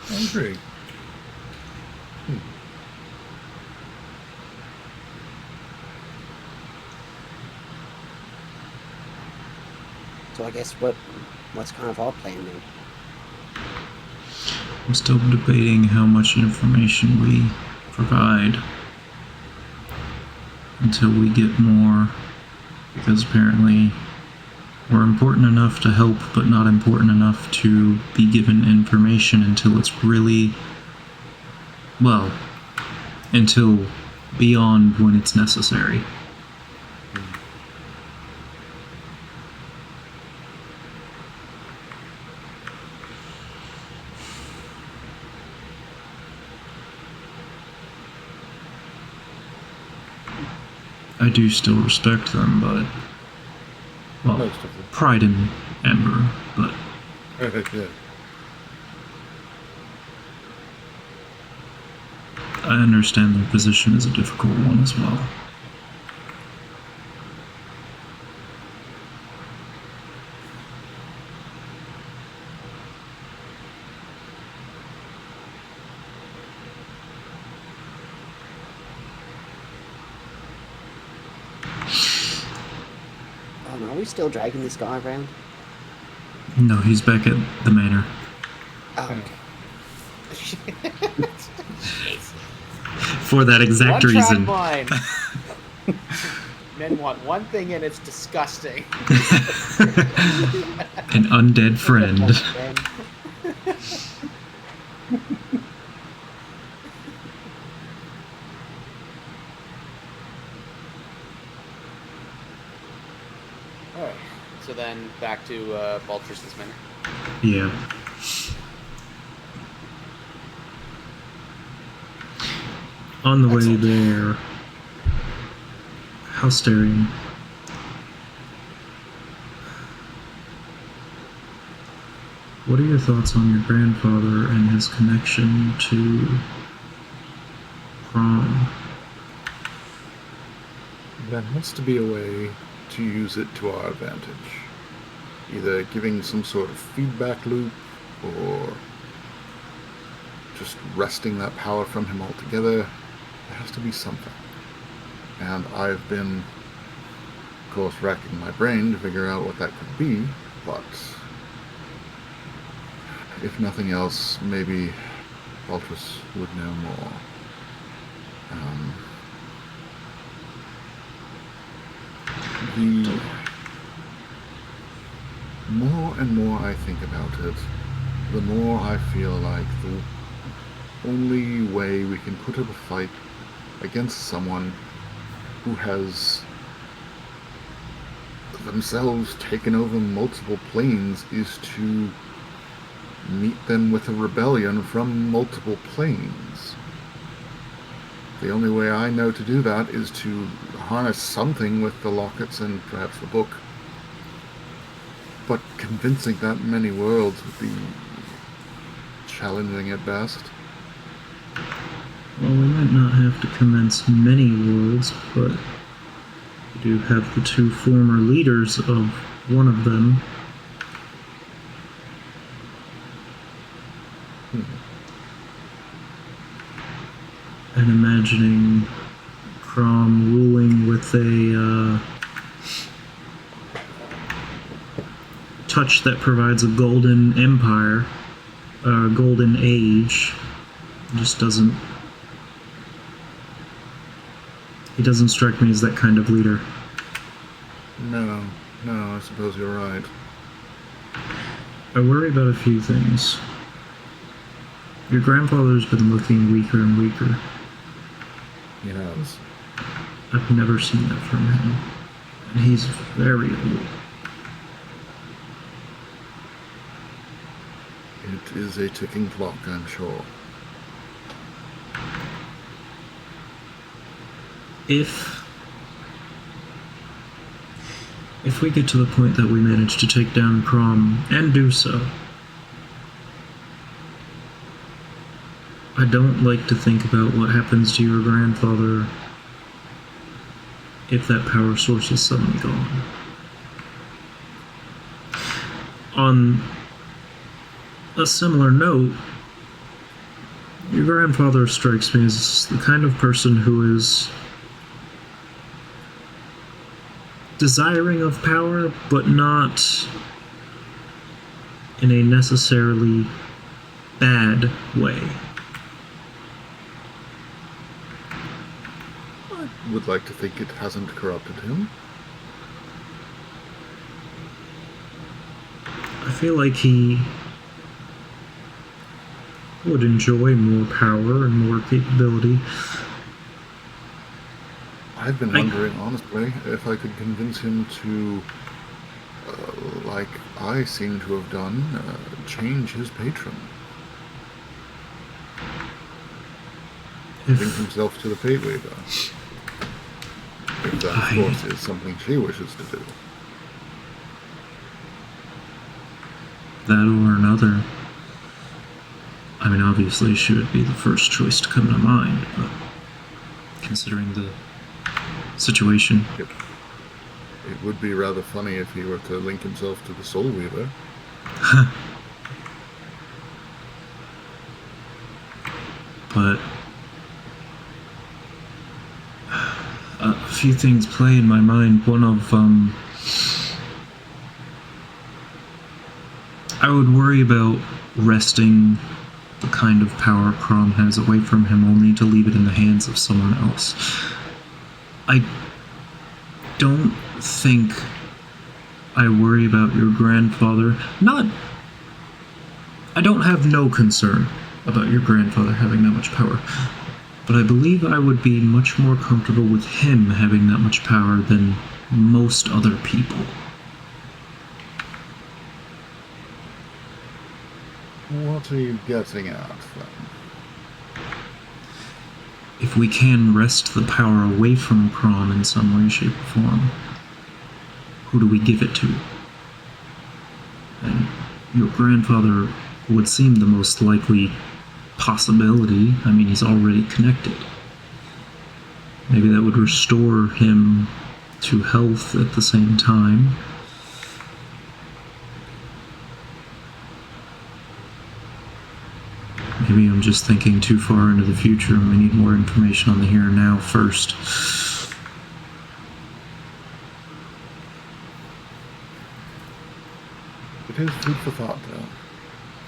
I agree. So I guess what's kind of our plan then? I'm still debating how much information we provide until we get more, because apparently we're important enough to help, but not important enough to be given information until it's really, well, until beyond when it's necessary. I do still respect them, but, well, Most of them. pride in Ember, but Yeah. I understand their position is a difficult one as well. Oh no, are we still dragging this guy around? No, he's back at the manor. Oh, okay. For that exact One reason. track line. Men want one thing and it's disgusting. An undead friend. Alright, so then back to Baltrus's manor. Yeah. On the way Excellent. there, house staring. What are your thoughts on your grandfather and his connection to prom? There has to be a way to use it to our advantage. Either giving some sort of feedback loop, or just wresting that power from him altogether. There has to be something. And I've been, of course, racking my brain to figure out what that could be, but if nothing else, maybe Baltrus would know more. The more and more I think about it, the more I feel like the only way we can put up a fight against someone who has themselves taken over multiple planes is to meet them with a rebellion from multiple planes. The only way I know to do that is to harness something with the lockets and perhaps the book. But convincing that many worlds would be challenging at best. Well, we might not have to commence many worlds, but we do have the two former leaders of one of them. And imagining Crom ruling with a touch that provides a golden empire, a golden age, just doesn't. He doesn't strike me as that kind of leader. No, I suppose you're right. I worry about a few things. Your grandfather's been looking weaker and weaker. He has. I've never seen that from him. And he's very old. It is a ticking clock, I'm sure. If we get to the point that we manage to take down Crom and do so, I don't like to think about what happens to your grandfather if that power source is suddenly gone. On a similar note, your grandfather strikes me as the kind of person who is desiring of power, but not in a necessarily bad way. I would like to think it hasn't corrupted him. I feel like he would enjoy more power and more capability. I've been wondering, honestly, if I could convince him to, like I seem to have done, change his patron. Link himself to the Fate Weaver. If that, of course, is something she wishes to do. That or another. I mean, obviously she would be the first choice to come to mind, but considering the situation. It would be rather funny if he were to link himself to the Soul Weaver. But a few things play in my mind. One of, I would worry about wresting the kind of power Crom has away from him only to leave it in the hands of someone else. I don't think I worry about your grandfather. I don't have no concern about your grandfather having that much power. But I believe I would be much more comfortable with him having that much power than most other people. What are you getting at, then? If we can wrest the power away from Crom in some way, shape, or form, who do we give it to? And your grandfather would seem the most likely possibility. I mean, he's already connected. Maybe that would restore him to health at the same time. Maybe I'm just thinking too far into the future and we need more information on the here and now first. It is food for thought, though.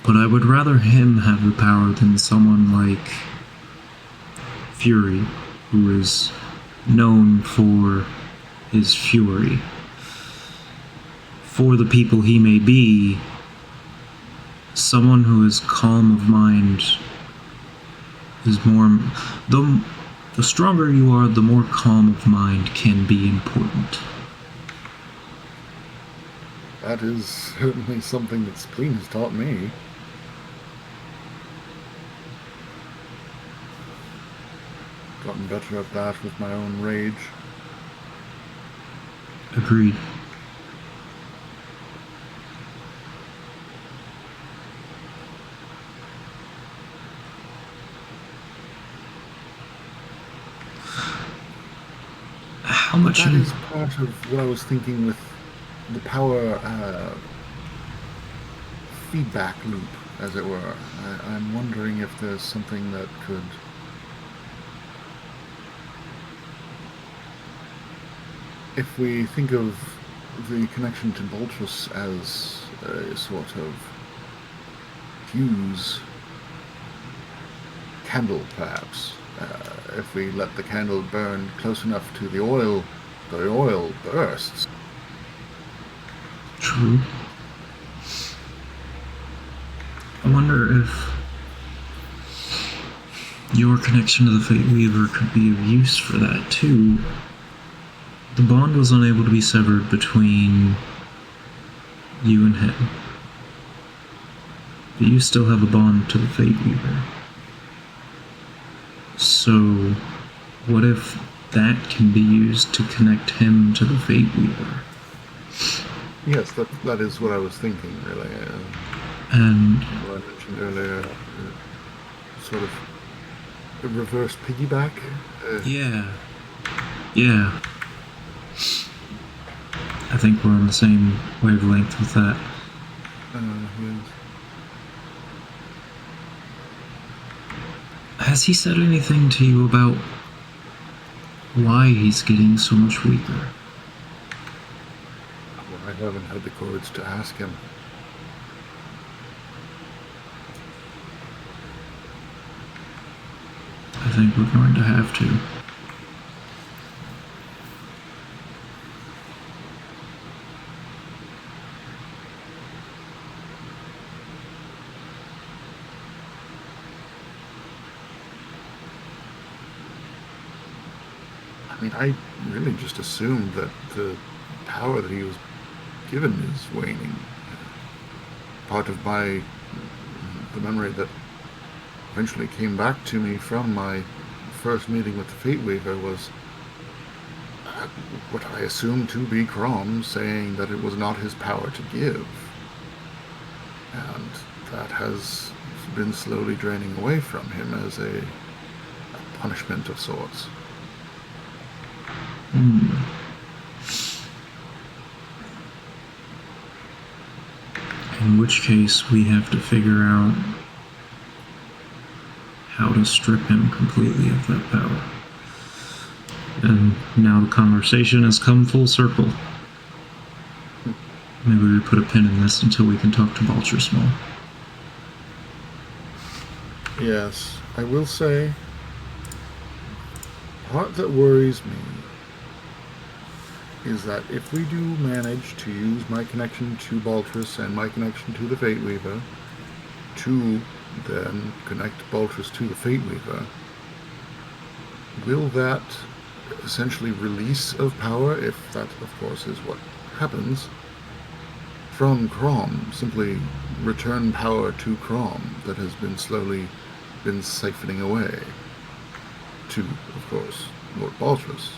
But I would rather him have the power than someone like Fury, who is known for his fury. for the people he may be, someone who is calm of mind is more. The stronger you are, the more calm of mind can be important. That is certainly something that Spleen has taught me. Gotten better at that with my own rage. Agreed. How much? That is part of what I was thinking with the power feedback loop, as it were. I'm wondering if there's something that could... If we think of the connection to Boltrus as a sort of fuse candle, perhaps, if we let the candle burn close enough to the oil bursts. True. I wonder if your connection to the Fate Weaver could be of use for that too. The bond was unable to be severed between you and him, but you still have a bond to the Fate Weaver. So, what if that can be used to connect him to the Fate Weaver? Yes, that is what I was thinking, really. And What I mentioned earlier, sort of a reverse piggyback. yeah. I think we're on the same wavelength with that. Yes. Has he said anything to you about why he's getting so much weaker? Well, I haven't had the courage to ask him. I think we're going to have to. I mean, I really just assumed that the power that he was given is waning. Part of the memory that eventually came back to me from my first meeting with the Fate Weaver was what I assumed to be Crom saying that it was not his power to give. And that has been slowly draining away from him as a punishment of sorts. In which case, we have to figure out how to strip him completely of that power. And now the conversation has come full circle. Maybe we put a pin in this until we can talk to Balcher more. Yes, I will say, part that worries me is that if we do manage to use my connection to Baltrus and my connection to the Fate Weaver to then connect Baltrus to the Fate Weaver, will that essentially release of power, if that of course is what happens, from Crom, simply return power to Crom that has been slowly been siphoning away to, of course, Lord Baltrus?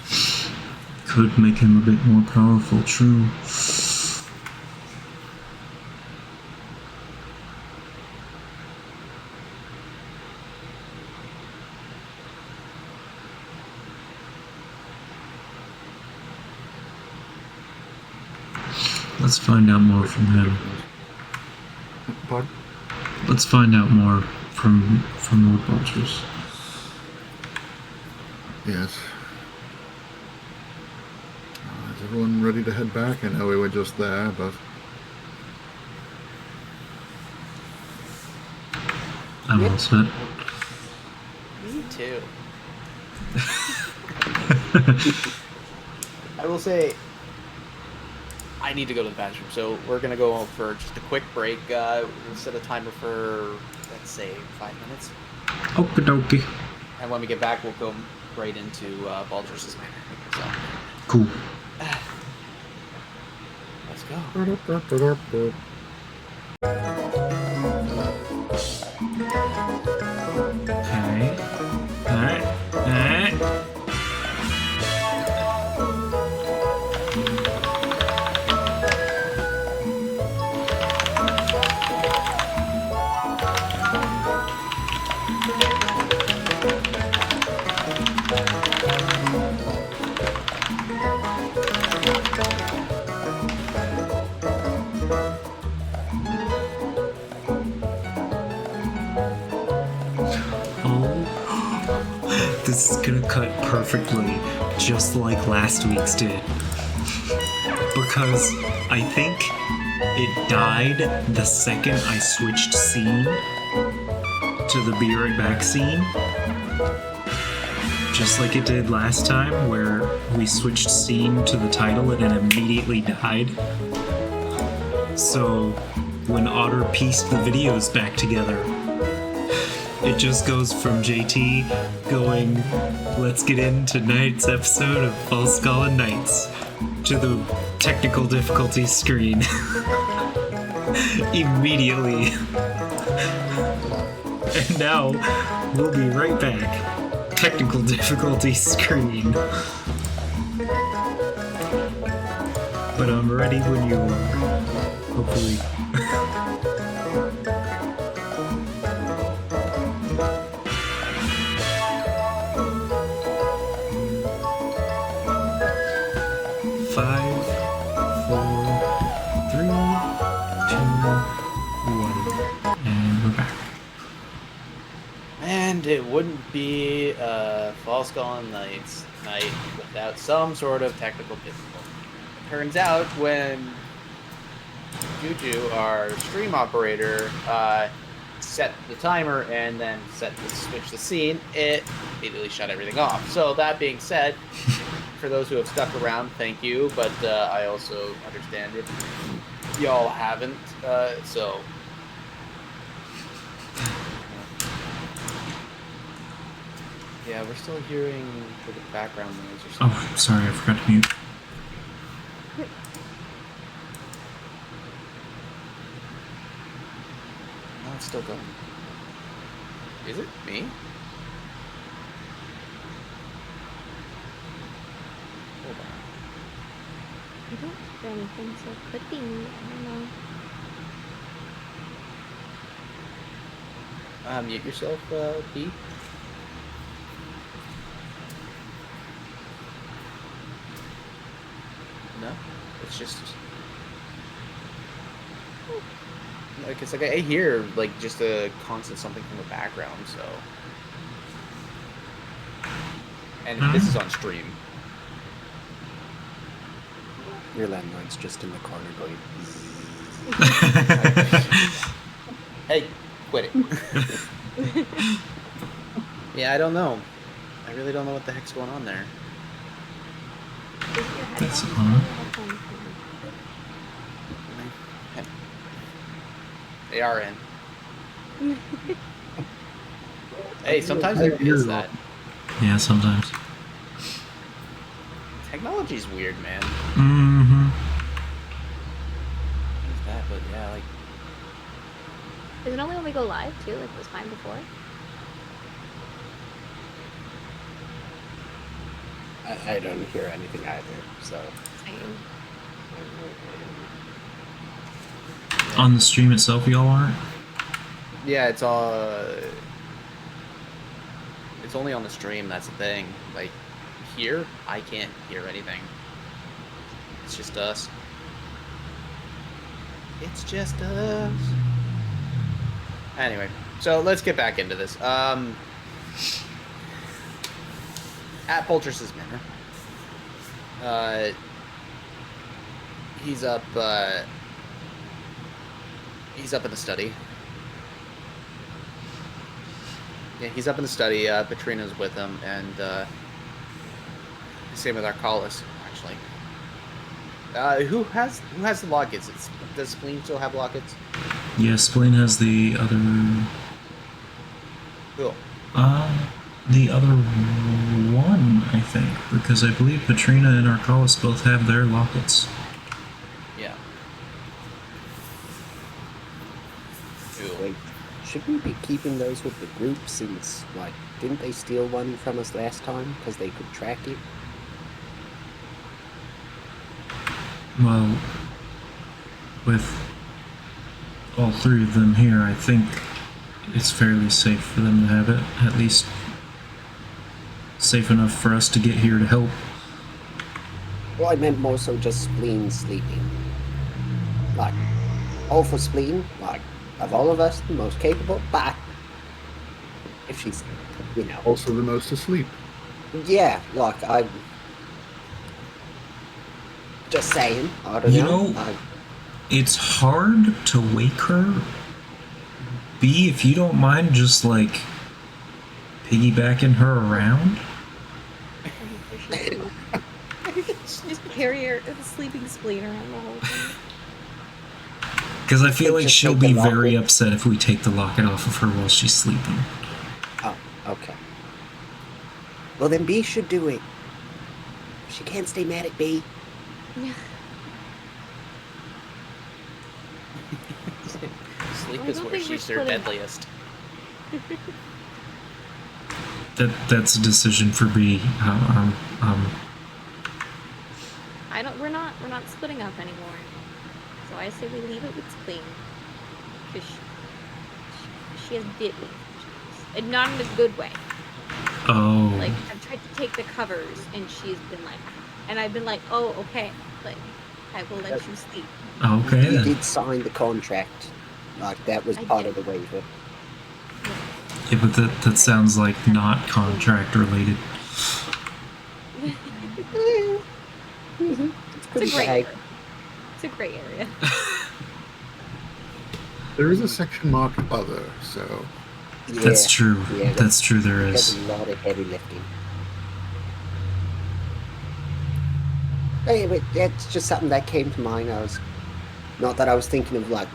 Could make him a bit more powerful, true. Let's find out more from him. Pardon? Let's find out more from Lord Baltrus. Yes. Is everyone ready to head back? I know we were just there, but... I'm all set. Me too. I will say, I need to go to the bathroom, so we're gonna go for just a quick break. We'll set a timer for, let's say, 5 minutes. Okie dokie. And when we get back, we'll go right into Baldur's Manor. So, Cool. let's go. Okay. Alright. Alright. This is gonna cut perfectly, just like last week's did. Because I think it died the second I switched scene to the Be Right Back scene. Just like it did last time, where we switched scene to the title and it immediately died. So when Otter pieced the videos back together, it just goes from JT going, let's get into tonight's episode of Falskallan Nights, to the technical difficulty screen. Immediately. And now, we'll be right back. Technical difficulty screen. But I'm ready when you are. Hopefully. 5, 4, 3, 2, 1, and we're back. And it wouldn't be Falskallan Nights night without some sort of technical difficulty. It turns out when Juju, our stream operator, set the timer and then switch the scene, it immediately shut everything off. So that being said, for those who have stuck around, thank you, but I also understand if y'all haven't, so... Yeah, we're still hearing the background noise or something. Oh, sorry, I forgot to mute. No, it's still going. Is it me? Hold on. I don't hear anything, so it could be me. I don't know. Mute yourself, P. No, it's just like it's like I hear like just a constant something from the background. So, and this is on stream. Your landline's just in the corner going. Hey, quit it. Yeah, I don't know. I really don't know what the heck's going on there. That's on. They are in. Hey, sometimes there is that. Yeah, sometimes. Technology's weird, man. Mm-hmm. There's that, but yeah, like. Is it only when we go live, too? Like it was fine before? I don't hear anything either, so. Same. On the stream itself, y'all aren't? Yeah, it's all. It's only on the stream. That's the thing. Like here, I can't hear anything. It's just us. It's just us. Anyway, so let's get back into this. At Poltrus's Manor. He's up. He's up in the study. Yeah, he's up in the study. Petrina's with him, and same with Arcalis, actually. Who has the lockets? Does Spleen still have lockets? Yeah, Spleen has the other. Cool. The other one, I think, because I believe Patrina and Arcalis both have their lockets. Yeah. Cool. Wait, should we be keeping those with the group since, like, didn't they steal one from us last time because they could track it? Well, with all three of them here, I think it's fairly safe for them to have it, at least safe enough for us to get here to help. Well, I meant more so just Spleen sleeping. Like, all for Spleen, like, of all of us, the most capable, but if she's, you know. Also the most asleep. Yeah, like, I. Just saying, I don't You know. know, it's hard to wake her. B, if you don't mind just, like, piggybacking her around. Just carry her, the sleeping Spleen around the whole thing. Because I feel like Just she'll take the be very locket. upset if we take the locket off of her while she's sleeping. Oh, okay. Well, then B should do it. She can't stay mad at B. Yeah. Sleep I is don't where think we're she's their splitting. deadliest. That's a decision for B. We're not splitting up anymore. So I say we leave it with Spleen. Because she has bit me. And not in a good way. Oh. Like, I've tried to take the covers, and she's been like, and I've been like, oh, okay, like, I will let you sleep. Okay You then. did sign the contract. Like, that was I part did. of the waiver. Yeah, but that sounds like not contract related. It's It's pretty a gray vague. area. It's a gray area. There is a section marked other, so Yeah, That's true. Yeah, That's true, there That's is. a lot of heavy lifting. Hey, but that's just something that came to mind. Not that I was thinking of, like,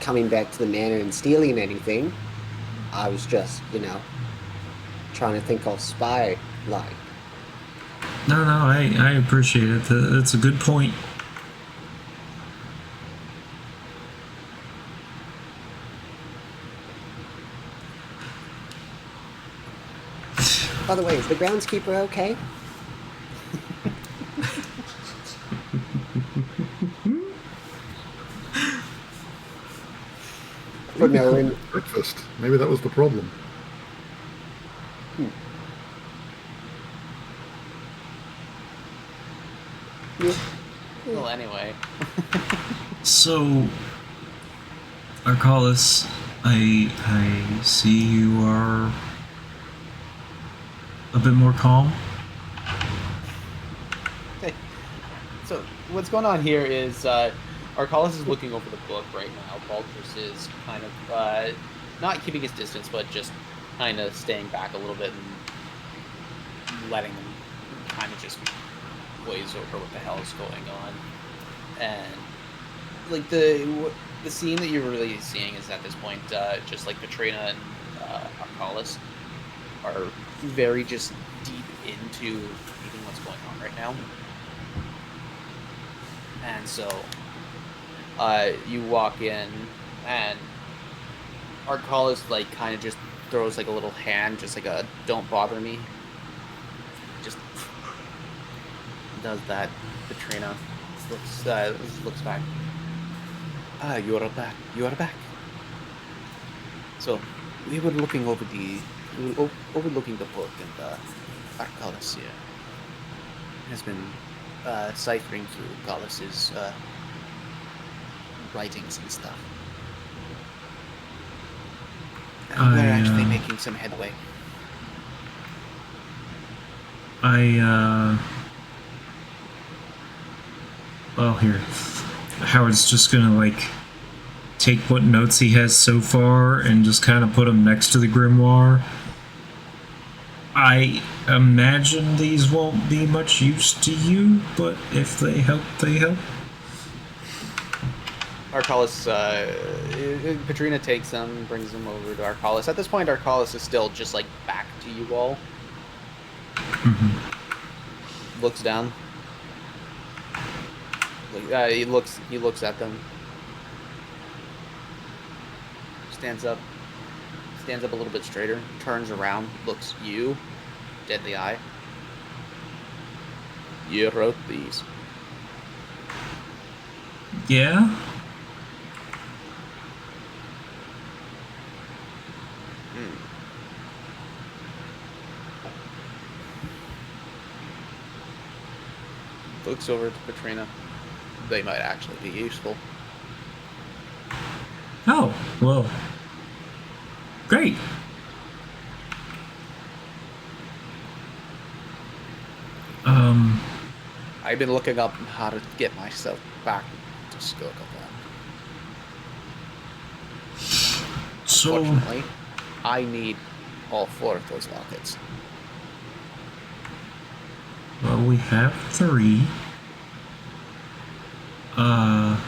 coming back to the manor and stealing anything. I was just, trying to think of spy, like. No, I appreciate it. That's a good point. By the way, is the groundskeeper okay? For knowing. breakfast. Maybe that was the problem. Yeah. Well, anyway. So, Arcalis, I see you are a bit more calm. Okay. So, what's going on here is Arcalis is looking over the book right now. Baltus is kind of not keeping his distance, but just kind of staying back a little bit and letting them kind of just glaze over what the hell is going on. And like the scene that you're really seeing is at this point, just like Katrina and Arcalis are very just deep into reading what's going on right now. And so you walk in, and Arcalis like kind of just throws like a little hand, just like a "don't bother me." Just does that. Katrina looks back. Ah, you are back. You are back. So we were looking over overlooking the book, and Arcalis here has been ciphering through Gallus's writings and stuff. And we're actually making some headway. Well, here. Howard's just gonna, like, take what notes he has so far and just kind of put them next to the grimoire. I imagine these won't be much use to you, but if they help, they help. Arcalis, Katrina takes them, brings them over to Arcalis. At this point, Arcalis is still just like back to you all. Looks down. He looks at them. Stands up a little bit straighter, turns around, looks you dead in the eye. You wrote these. Yeah? Looks over to Katrina. They might actually be useful. Oh, well. Great. I've been looking up how to get myself back to Skokovan. So, Unfortunately, I need all 4 of those lockets. well, we have 3. I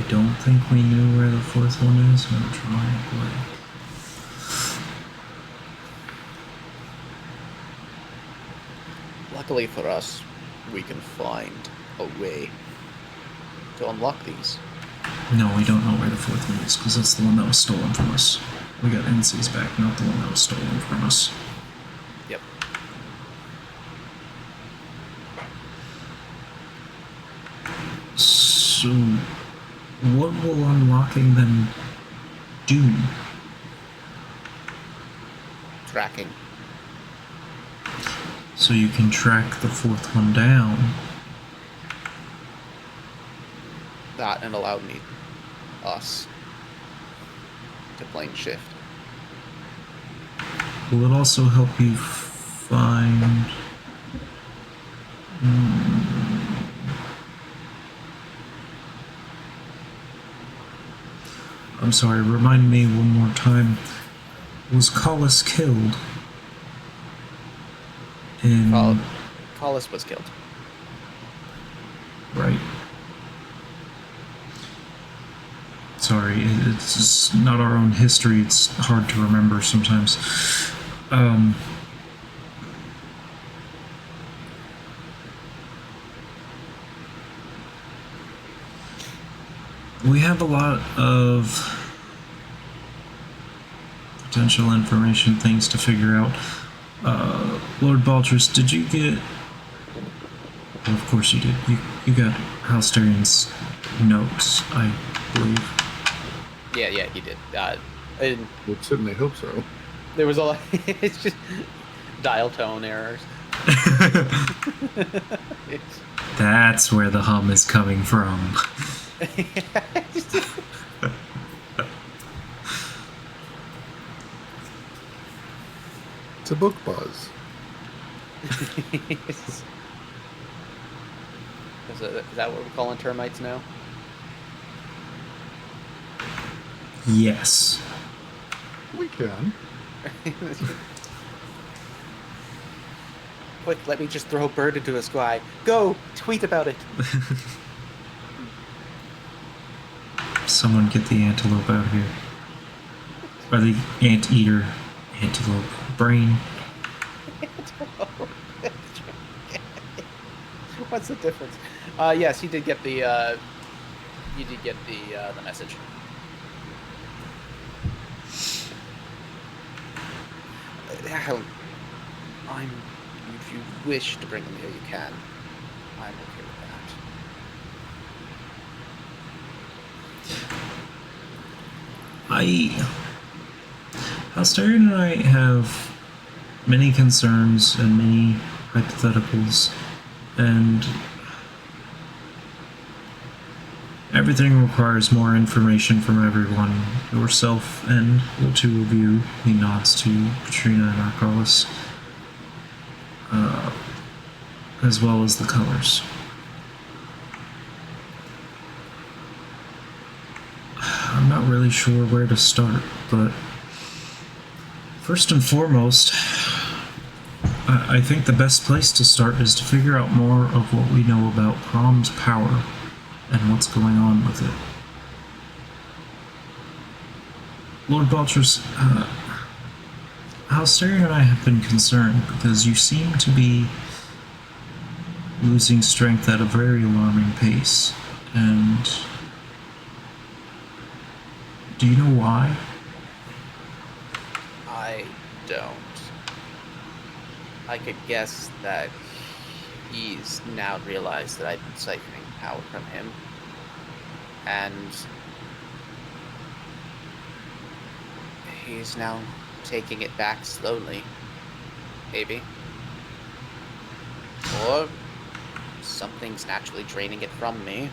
don't think we knew where the 4th one is. I'm trying to play. Luckily for us, we can find a way to unlock these. No, we don't know where the 4th one is, because that's the one that was stolen from us. We got NC's back, not the one that was stolen from us. Yep. So, what will unlocking them do? Tracking. So you can track the 4th one down. That and allow us to plane shift. Will it also help you find... I'm sorry, remind me one more time. Was Collis killed? Collis was killed. Right. Sorry, it's just not our own history. It's hard to remember sometimes. We have a lot of potential information, things to figure out. Lord Baltrus, did you get... Well, of course you did. You got Halsterian's notes, I believe. Yeah, he did. And Would certainly hope so. there was a lot. It's just dial tone errors. That's where the hum is coming from. It's a book buzz. Is that what we're calling termites now? Yes. We can. Quick, let me just throw a bird into a sky. Go! Tweet about it! Someone get the antelope out here. Or the anteater. Antelope. Brain. What's the difference? Yes, he did get the message. If you wish to bring them here, you can. I'm okay with that. Asterion and I have many concerns and many hypotheticals, and everything requires more information from everyone. Yourself and the 2 of you. He nods to Katrina and Arcalis. as well as the colors. I'm not really sure where to start, but first and foremost, I think the best place to start is to figure out more of what we know about Crom's power and what's going on with it. Lord Baltrus, Halsterian and I have been concerned because you seem to be losing strength at a very alarming pace, and do you know why? I don't. I could guess that he's now realized that I've been siphoning power from him. And he's now taking it back slowly. Maybe. Or something's naturally draining it from me.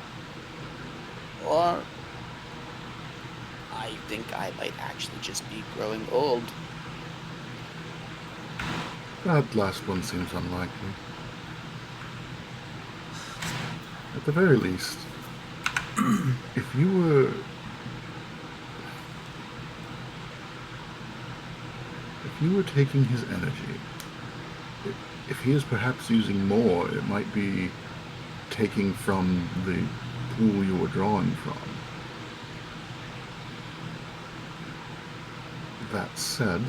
Or I think I might actually just be growing old. That last one seems unlikely. At the very least, if you were taking his energy, if he is perhaps using more, it might be taking from the pool you were drawing from. That said,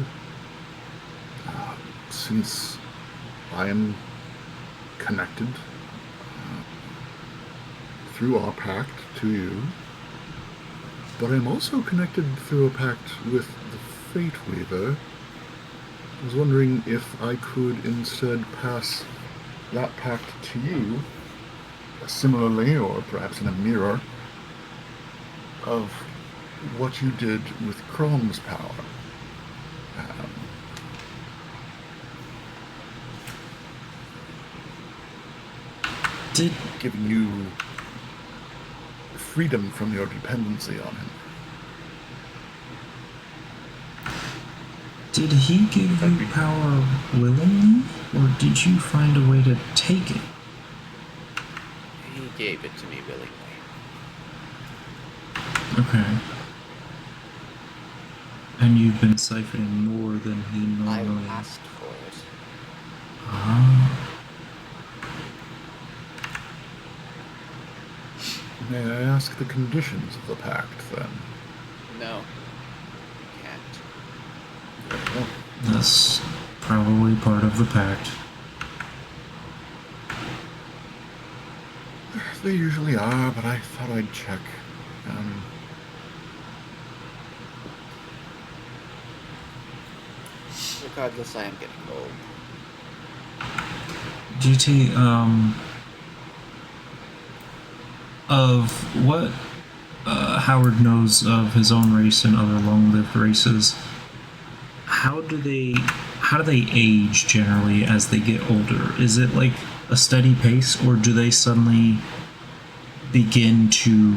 since I am connected through our pact to you, but I'm also connected through a pact with the Fate Weaver, I was wondering if I could instead pass that pact to you, similarly, or perhaps in a mirror, of what you did with Crom's power. Giving you freedom from your dependency on him. Did he give you power willingly, or did you find a way to take it? He gave it to me willingly. Okay. And you've been siphoning more than he normally... I asked for it. Ah. May I ask the conditions of the pact, then? No. You can't. Very well. That's probably part of the pact. They usually are, but I thought I'd check. Regardless, I am getting old. GT, of what Howard knows of his own race and other long-lived races, how do they age generally as they get older? Is it like a steady pace, or do they suddenly begin to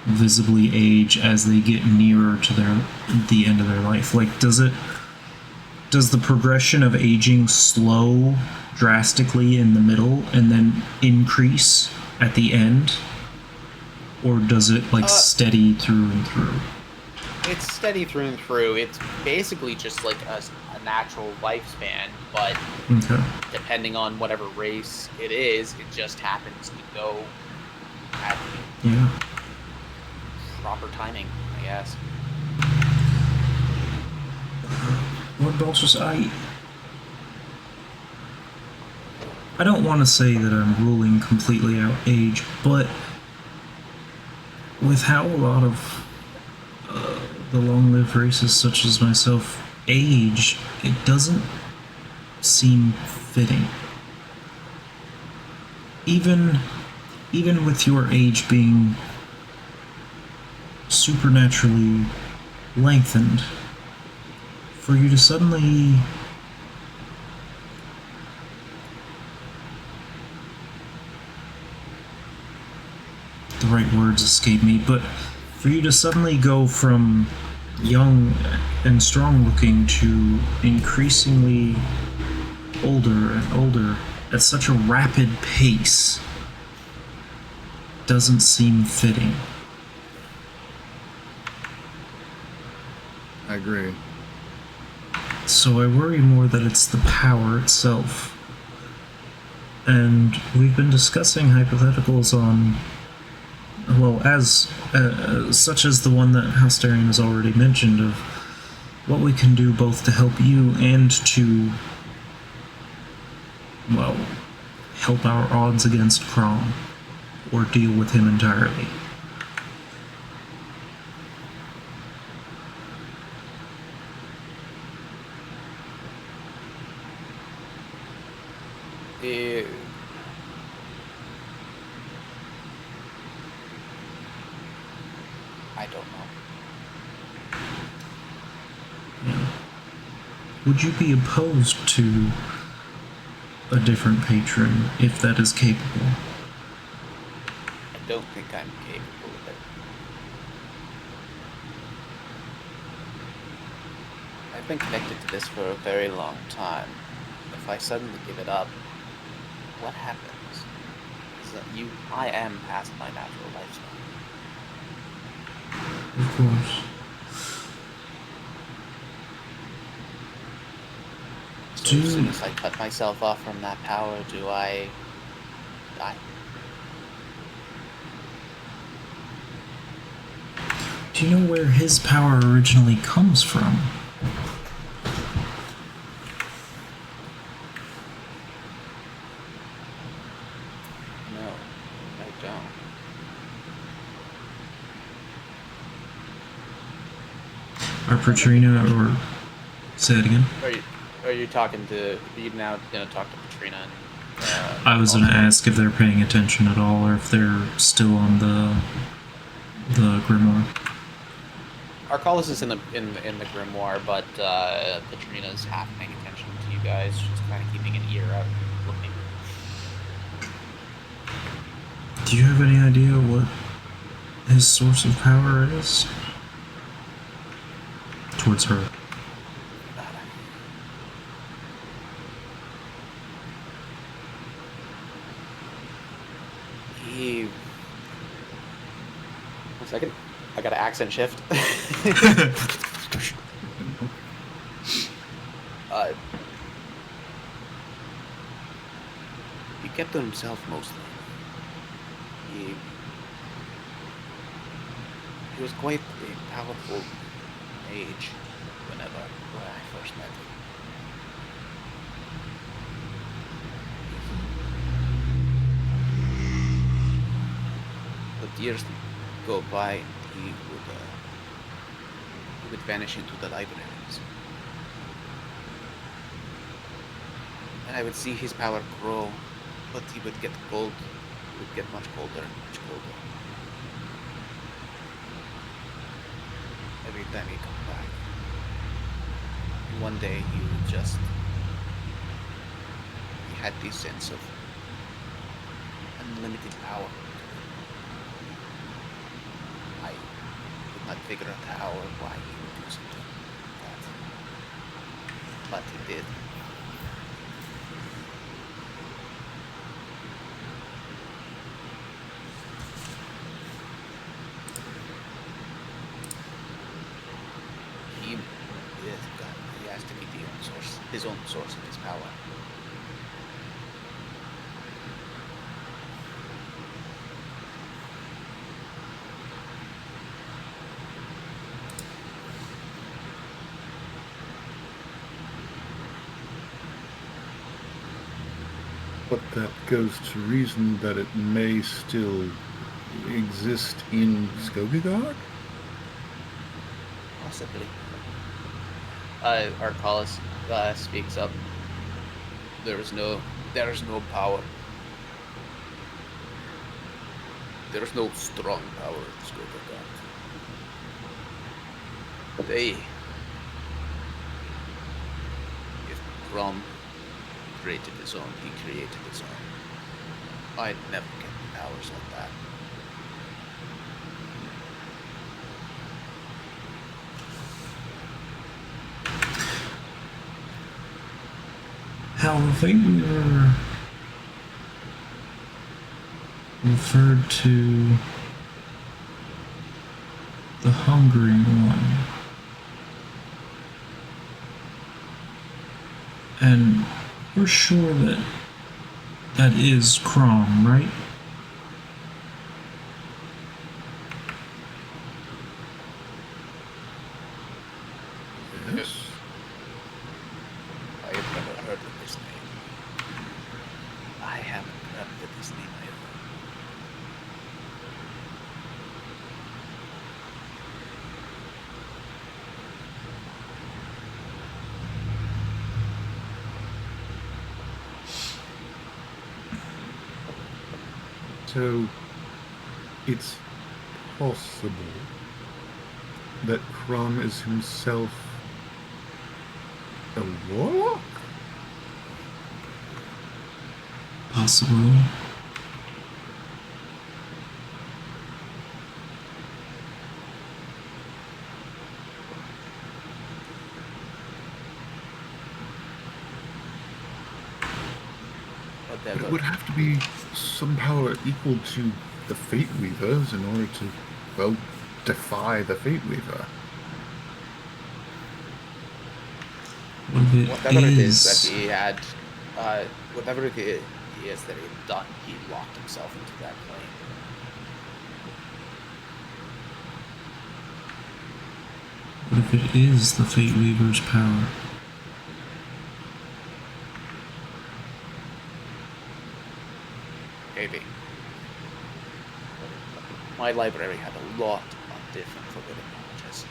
visibly age as they get nearer to the end of their life? Like, does the progression of aging slow drastically in the middle and then increase at the end? Or does it steady through and through? It's steady through and through. It's basically just like a natural lifespan, but Okay. depending on whatever race it is, it just happens to go at Yeah. proper timing, I guess. Lord Baltus, I don't want to say that I'm ruling completely out age, but with how a lot of the long-lived races such as myself age, it doesn't seem fitting. Even with your age being supernaturally lengthened, for you to suddenly the right words escape me, but for you to suddenly go from young and strong looking to increasingly older and older, at such a rapid pace doesn't seem fitting. I agree. So I worry more that it's the power itself. And we've been discussing hypotheticals on, well, as such as the one that Halsterian has already mentioned, of what we can do both to help you and to, well, help our odds against Krom, or deal with him entirely. I don't know. Yeah. Would you be opposed to a different patron if that is capable? I don't think I'm capable of it. I've been connected to this for a very long time. If I suddenly give it up, what happens? Is that I am past my natural lifespan. Of course. So as soon as I cut myself off from that power, do I die? Do you know where his power originally comes from? No, I don't. Are Petrina, or say it again? Are you talking to? Are you now gonna talk to Katrina? And, I was gonna ask if they're paying attention at all, or if they're still on the grimoire. Arcalis is in the grimoire, but Katrina's half paying attention to you guys. She's kind of keeping an ear out, looking. Do you have any idea what his source of power is? Towards her. One second. I got an accent shift. He kept to himself mostly. He was quite a powerful mage when I first met him. But years go by, and he would vanish into the libraries. And I would see his power grow, but he would get cold. He would get much colder and much colder. Every time he come back. And one day he had this sense of unlimited power. I could not figure out how or why he would do something like that. But he did. He has to be his own source of his power. But that goes to reason that it may still exist in Skogagard? Possibly. Arcalis speaks up. There is no power. There is no strong power in Skogagard. If Grom created his own, he created his own. I'd never get powers like that. Hell, I think we were referred to the hungry one. And we're sure that that is Crom, right? Yes. I have never heard of this name. I haven't heard of this name either. So, it's possible that Crom is himself a warlock? Possibly. Whatever. It would have to be some power equal to the Fate Weavers in order to, well, defy the Fate Weaver. What if Whatever it is that he had, whatever it is that he had done, he locked himself into that plane. What if it is the Fate Weaver's power? Maybe. My library had a lot of different forbidden knowledges.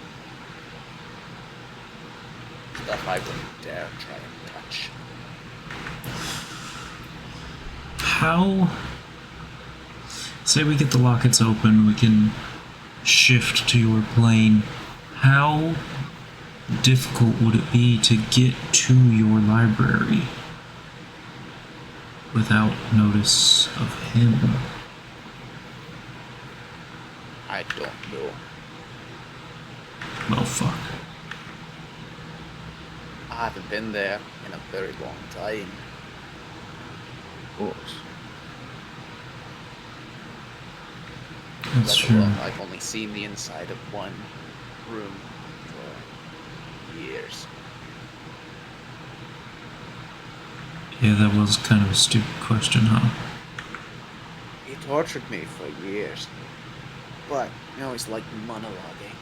Stuff I wouldn't dare try and touch. How? Say we get the lockets open, we can shift to your plane. How difficult would it be to get to your library without notice of him? I don't know. Well, fuck. I haven't been there in a very long time. Of course. That's Let true. alone I've only seen the inside of one room for years. Yeah, that was kind of a stupid question, huh? He tortured me for years. But he always liked monologuing.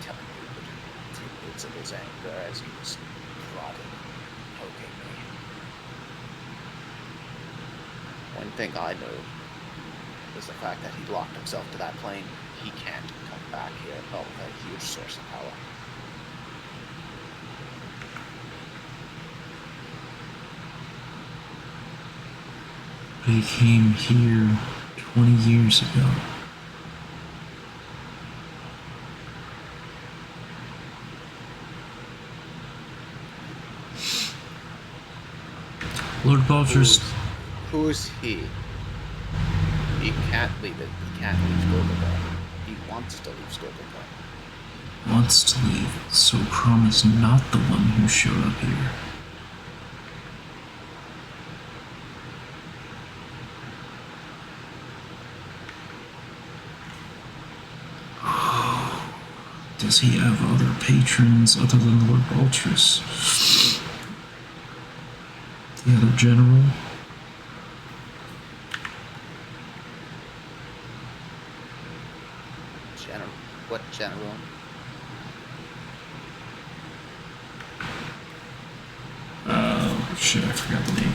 Telling me the tidbits of his anger as he was prodding, poking me. One thing I know is the fact that he locked himself to that plane. He can't come back here without a huge source of power. He came here 20 years ago. Lord Baltrus, Who's he? He can't leave it. He can't leave Skogavar. He wants to leave Skogavar. wants to leave, so promise not the one who showed up here. Does he have other patrons other than Lord Baltrus? The other general? General. What general? Shit, I forgot the name.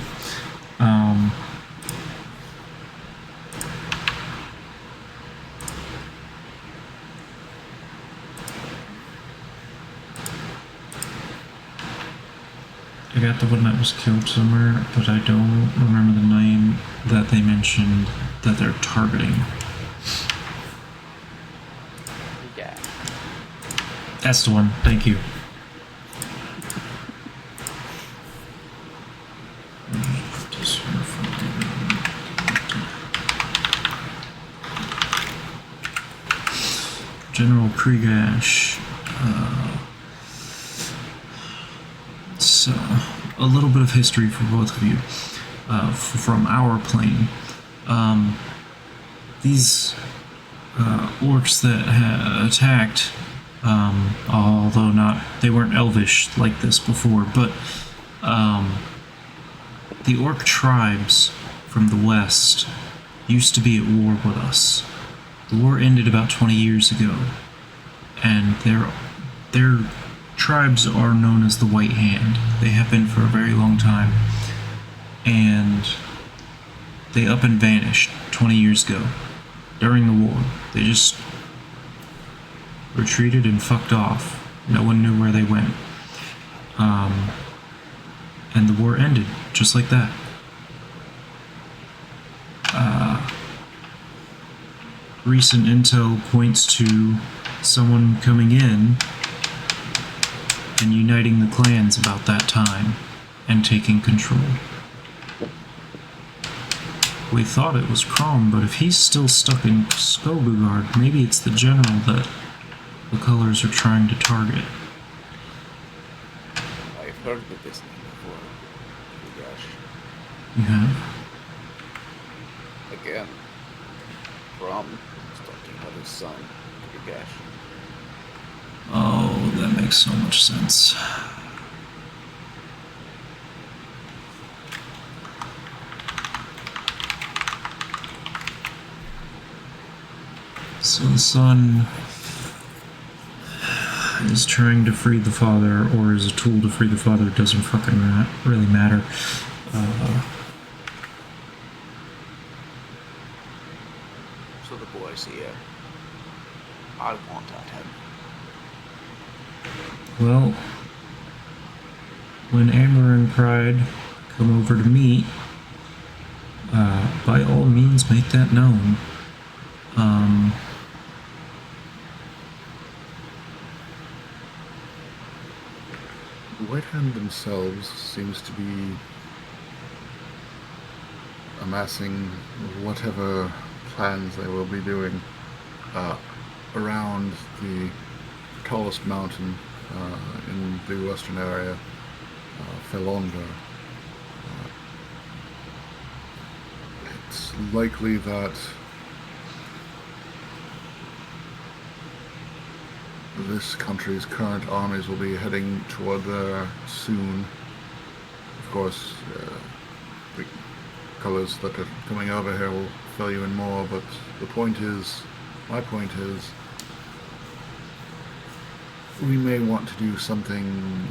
I got the one that was killed somewhere, but I don't remember the name that they mentioned that they're targeting. Yeah. That's the one. Thank you. General Krigash. So, a little bit of history for both of you. From our plane. These orcs that attacked, although they weren't elvish like this before, but the orc tribes from the west used to be at war with us. The war ended about 20 years ago, and their tribes are known as the White Hand. They have been for a very long time, and they up and vanished 20 years ago during the war. They just retreated and fucked off. No one knew where they went. And the war ended just like that. Recent intel points to someone coming in and uniting the clans about that time and taking control. We thought it was Crom, but if he's still stuck in Skobugard, maybe it's the general that the colors are trying to target. I've heard of this name before. Oh gosh. You have? Again. From talking about his son. Oh gosh. Oh, that makes so much sense. So the son is trying to free the father, or is a tool to free the father. It doesn't fucking really matter. So the boys here. I want at him. Well, when Amber and Pride come over to meet, by all means make that known. The White Hand themselves seems to be amassing whatever plans they will be doing around the tallest mountain in the western area, Falskallan. It's likely that this country's current armies will be heading toward there soon. Of course, the colors that are coming over here will fill you in more, but my point is, we may want to do something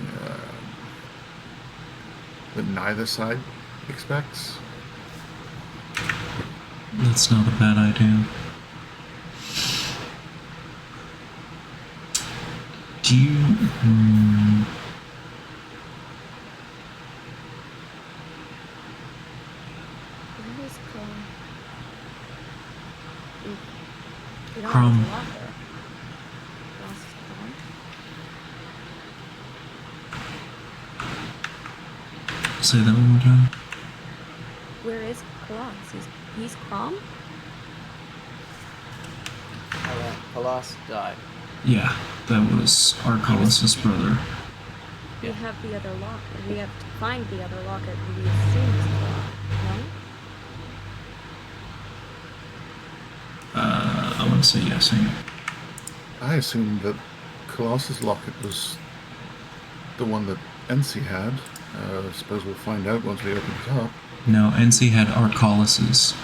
that neither side expects. That's not a bad idea. Do you... Where is Crom? We don't Crom. have a locker. Lost Crom? Say that one more time? Where is Crom? He's Crom? Halas died. Yeah, that was Arcalis' brother. We have the other locker. We have to find the other locker. We assume it's Crom. No? I want to say yes, hang on. I assumed that Colossus Locket was the one that NC had. I suppose we'll find out once we open it up. No, NC had Arcalis'.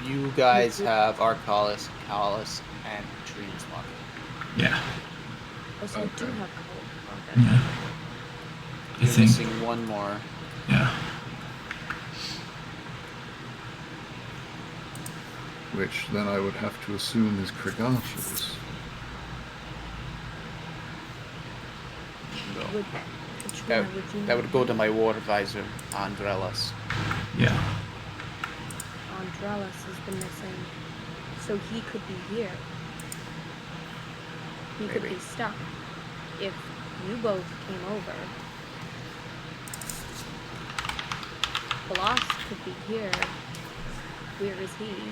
You guys have Arcalis, Callus, and Dreams Locket. Yeah. Oh, so we do Okay. have Crom. Okay. Yeah. I You're think. missing one more. Yeah. Which then I would have to assume is Krigas's. Which That, one would you that would go to my water visor, Andrelas. Yeah. Andrelas has been missing. So he could be here. He could Maybe. be stuck. If you both came over. Bloss could be here. Where is he?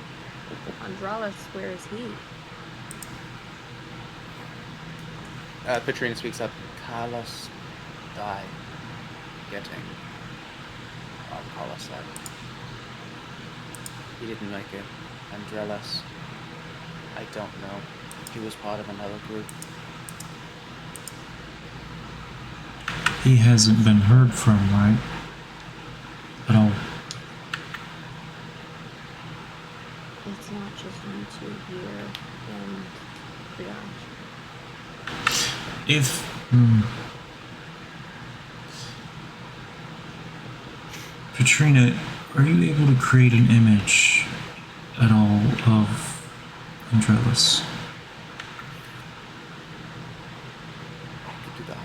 Andralis, where is he? Petrina speaks up. Callus died getting Arcalis out. He didn't make it. Andrelas. I don't know. He was part of another group. He hasn't been heard from, right? At all. It's not just you two here and Brianna. If... Katrina, are you able to create an image at all of Andrelas? I could do that.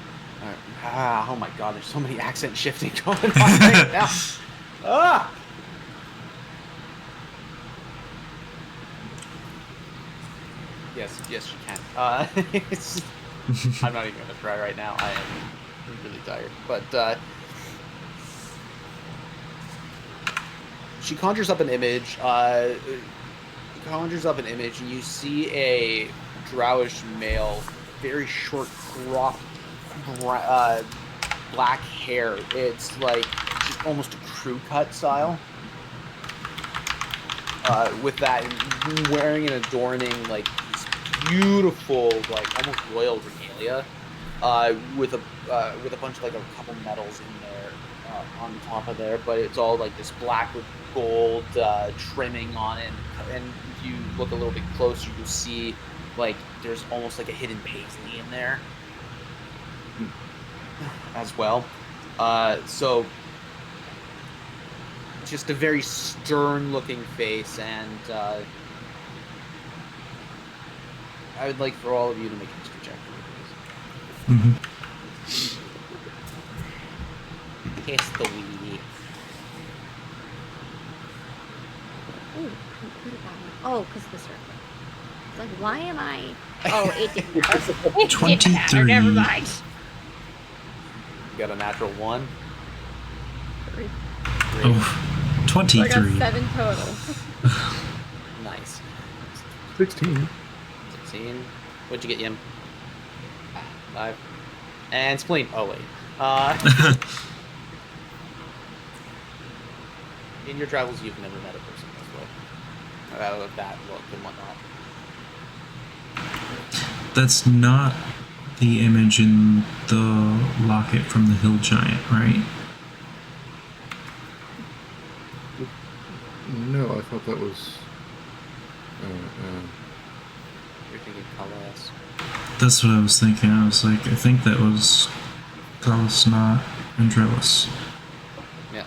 Oh my god, there's so many accent shifting going on right now. Ah! Yes, you can. It's, I'm not even gonna try right now. I am really tired. But she conjures up an image. And you see a drowish male, very short, cropped, black hair. It's like just almost a crew cut style. With that, wearing and adorning like these beautiful, like almost royal regalia, with a bunch of like a couple medals in there on top of there, but it's all like this black with gold trimming on it, and if you look a little bit closer, you'll see like there's almost like a hidden paisley in there as well. So just a very stern-looking face, and I would like for all of you to make a history check for me, please. Kiss the weenie. Ooh, oh, because the circle. It's like, why am I? Oh, it didn't matter. It didn't matter. Never mind. You got a natural 1. 3. Oh, 23. So I got 7 total. Nice. 16. 16. What'd you get, Yim? 5. And spleen. Oh, wait. In your travels, you've never met a person this way. With that look and whatnot. That's not the image in the locket from the Hill Giant, right? No, I thought that was. You're thinking Colorless. That's what I was thinking. I was like, I think that was Carlos, not Andrelas. Yeah.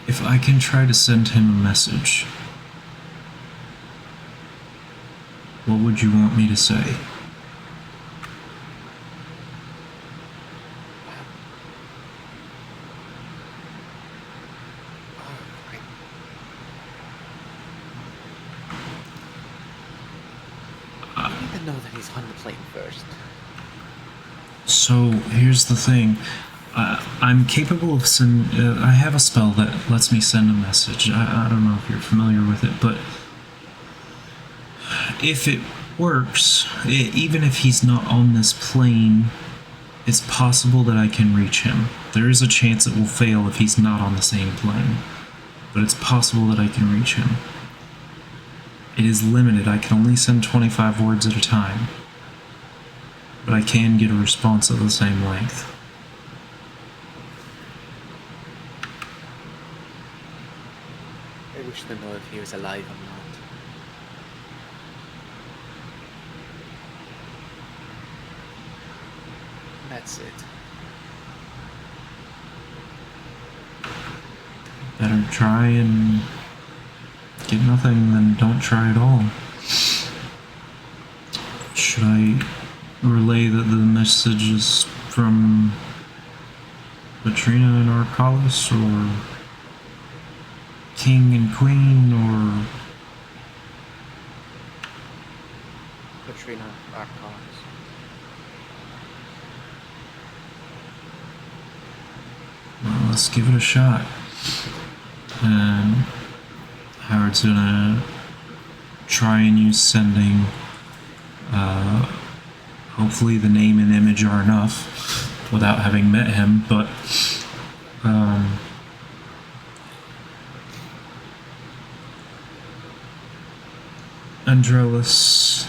If I can try to send him a message, what would you want me to say? I don't even know that he's on the plane first. So here's the thing. I'm capable of I have a spell that lets me send a message. I don't know if you're familiar with it, but if it works, even if he's not on this plane, it's possible that I can reach him. There is a chance it will fail if he's not on the same plane, but it's possible that I can reach him. It is limited. I can only send 25 words at a time, but I can get a response of the same length. I wish to know if he was alive or not. That's it. Better try and get nothing than don't try at all. Should I relay that the message is from Katrina and Arcalis, or King and Queen, or Katrina Arcalis. well, let's give it a shot. And Howard's gonna try and use sending hopefully the name and image are enough without having met him, but Andrelis,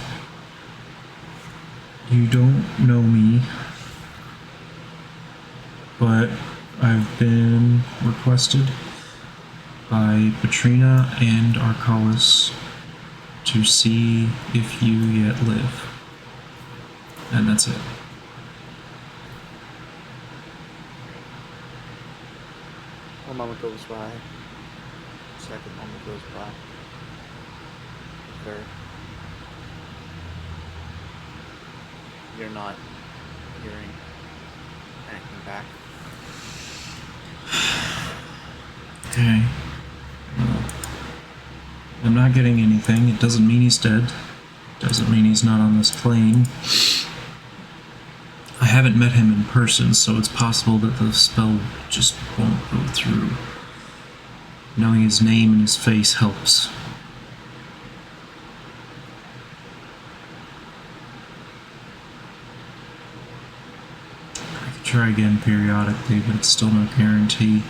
you don't know me, but I've been requested by Petrina and Arcalis to see if you yet live. And that's it. One moment goes by. Second moment goes by. Third. You're not hearing anything back. Okay. I'm not getting anything. It doesn't mean he's dead. Doesn't mean he's not on this plane. I haven't met him in person, so it's possible that the spell just won't go through. Knowing his name and his face helps. I could try again periodically, but it's still no guarantee.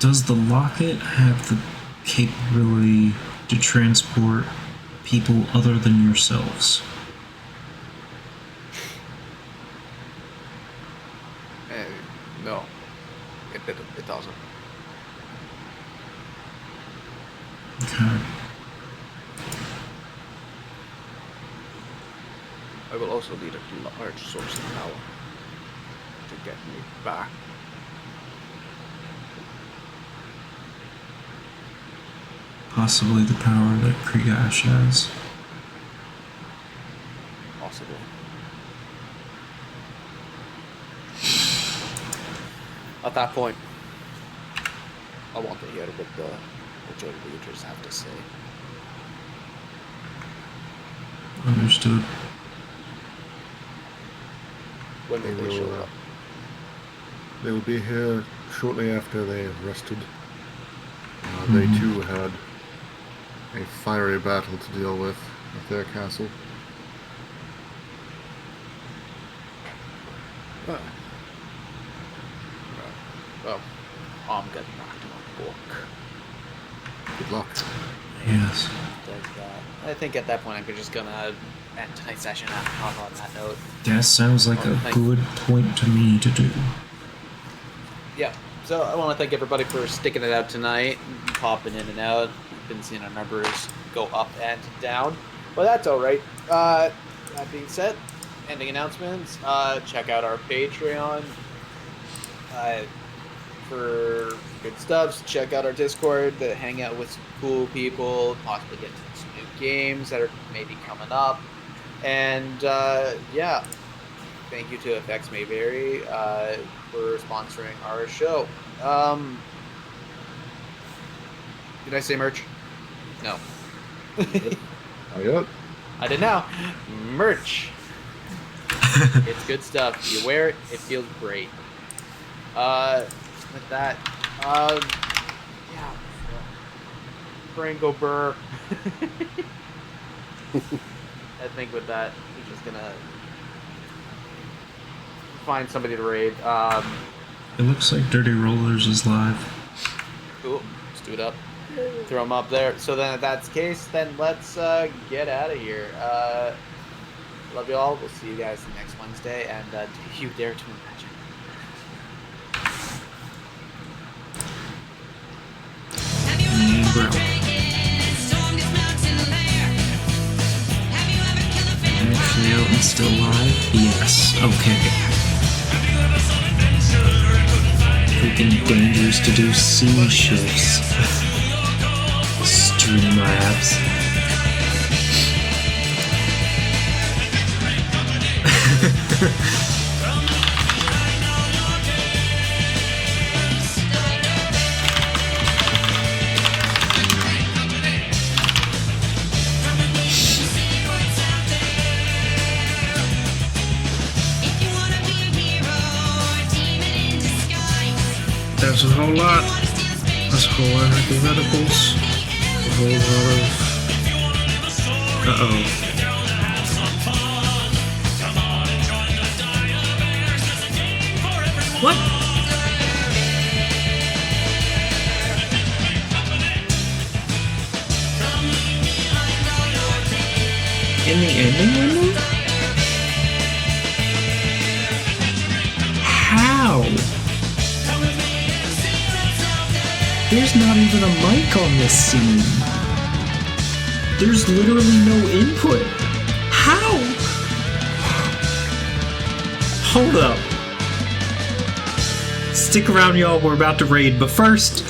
Does the locket have the capability to transport people other than yourselves? No, it doesn't. Okay. I will also need a large source of power to get me back. Possibly the power that Krigash has. Possibly. At that point, I want to hear what the joint leaders have to say. Understood. When will they show up? They will be here shortly after they have rested. They too had a fiery battle to deal with at their castle. Well, I'm getting back to my book. Good luck. Yes. I think at that point I'm just gonna end tonight's session off on that note. That sounds like a good point to me to do. Yeah. So I want to thank everybody for sticking it out tonight, popping in and out. We've been seeing our numbers go up and down, but that's all right. That being said, ending announcements. Check out our Patreon for good stuff. Check out our Discord to hang out with some cool people, possibly get to some new games that are maybe coming up. And yeah, thank you to FX May Vary for sponsoring our show. Did I say merch? No. Oh, yeah. I did now. Merch. It's good stuff. You wear it, it feels great. With that, yeah. Brain go burr. I think with that, we're just gonna find somebody to raid. It looks like Dirty Rollers is live. Cool. Let's do it up. Throw them up there. So then if that's the case, then let's get out of here. Love you all. We'll see you guys next Wednesday. And do you dare to imagine? And we're out. Actually out and still live? Yes. Okay. Freaking dangerous to do scene shifts. Streamlabs. That was There's a whole lot. There's a whole lot of theoreticals. A whole lot of... Uh-oh. What? In the ending window? How? There's not even a mic on this scene. There's literally no input. How? Hold up. Stick around, y'all. We're about to raid, but first,